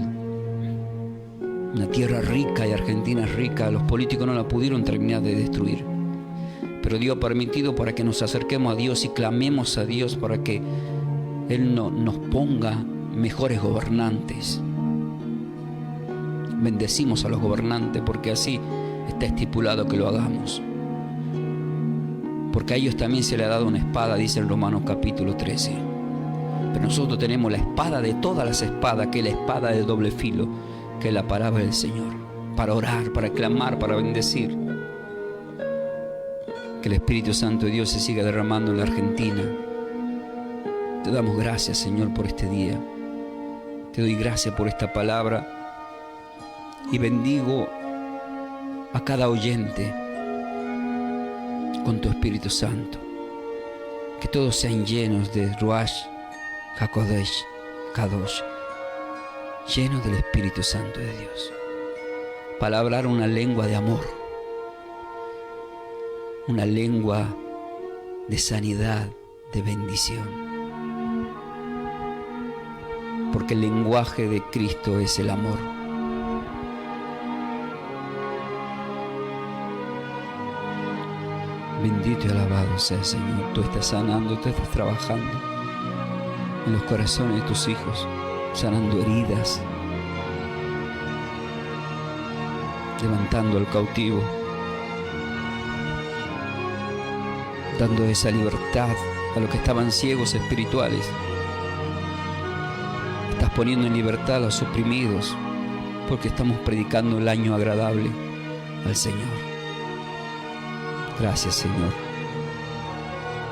una tierra rica, y Argentina es rica. Los políticos no la pudieron terminar de destruir, pero Dios ha permitido para que nos acerquemos a Dios y clamemos a Dios para que Él nos ponga mejores gobernantes. Bendecimos a los gobernantes porque así está estipulado que lo hagamos. Porque a ellos también se le ha dado una espada, dice en Romanos capítulo 13. Pero nosotros tenemos la espada de todas las espadas, que es la espada de doble filo, que es la palabra del Señor, para orar, para clamar, para bendecir. Que el Espíritu Santo de Dios se siga derramando en la Argentina. Te damos gracias, Señor, por este día. Te doy gracias por esta palabra y bendigo a cada oyente con tu Espíritu Santo. Que todos sean llenos de Ruach HaKodesh, Kadosh, llenos del Espíritu Santo de Dios, para hablar una lengua de amor, una lengua de sanidad, de bendición. Porque el lenguaje de Cristo es el amor. Bendito y alabado sea el Señor. Tú estás sanando, tú estás trabajando en los corazones de tus hijos, sanando heridas, levantando al cautivo, dando esa libertad a los que estaban ciegos espirituales. Estás poniendo en libertad a los oprimidos, porque estamos predicando el año agradable al Señor. Gracias, Señor.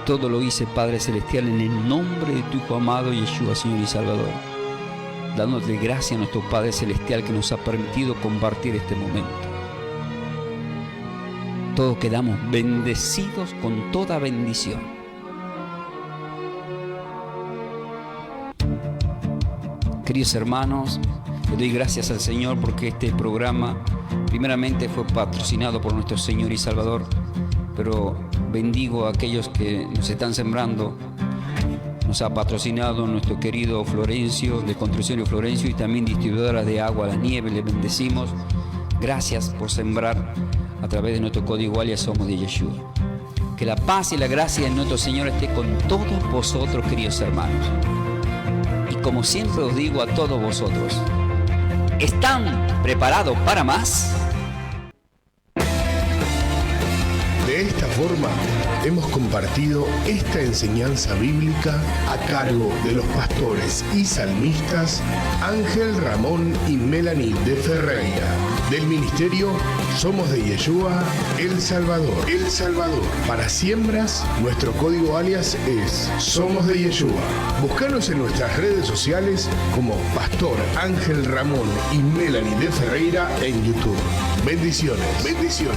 Todo lo hice, Padre Celestial, en el nombre de tu Hijo amado, Yeshua, Señor y Salvador. Dándote gracias a nuestro Padre Celestial que nos ha permitido compartir este momento. Todos quedamos bendecidos con toda bendición. Queridos hermanos, le doy gracias al Señor porque este programa primeramente fue patrocinado por nuestro Señor y Salvador, pero bendigo a aquellos que nos están sembrando. Nos ha patrocinado nuestro querido Florencio, de Construcción de Florencio, y también distribuidora de agua a la nieve. Le bendecimos. Gracias por sembrar a través de nuestro código alias Somos de Yeshua. Que la paz y la gracia de nuestro Señor esté con todos vosotros, queridos hermanos. Y como siempre os digo a todos vosotros, ¿están preparados para más? De esta forma, hemos compartido esta enseñanza bíblica a cargo de los pastores y salmistas Ángel Ramón y Melanie de Ferreira, del ministerio Somos de Yeshua, El Salvador. El Salvador. Para siembras, nuestro código alias es Somos de Yeshua. Búscanos en nuestras redes sociales como Pastor Ángel Ramón y Melanie de Ferreira en YouTube. Bendiciones. Bendiciones.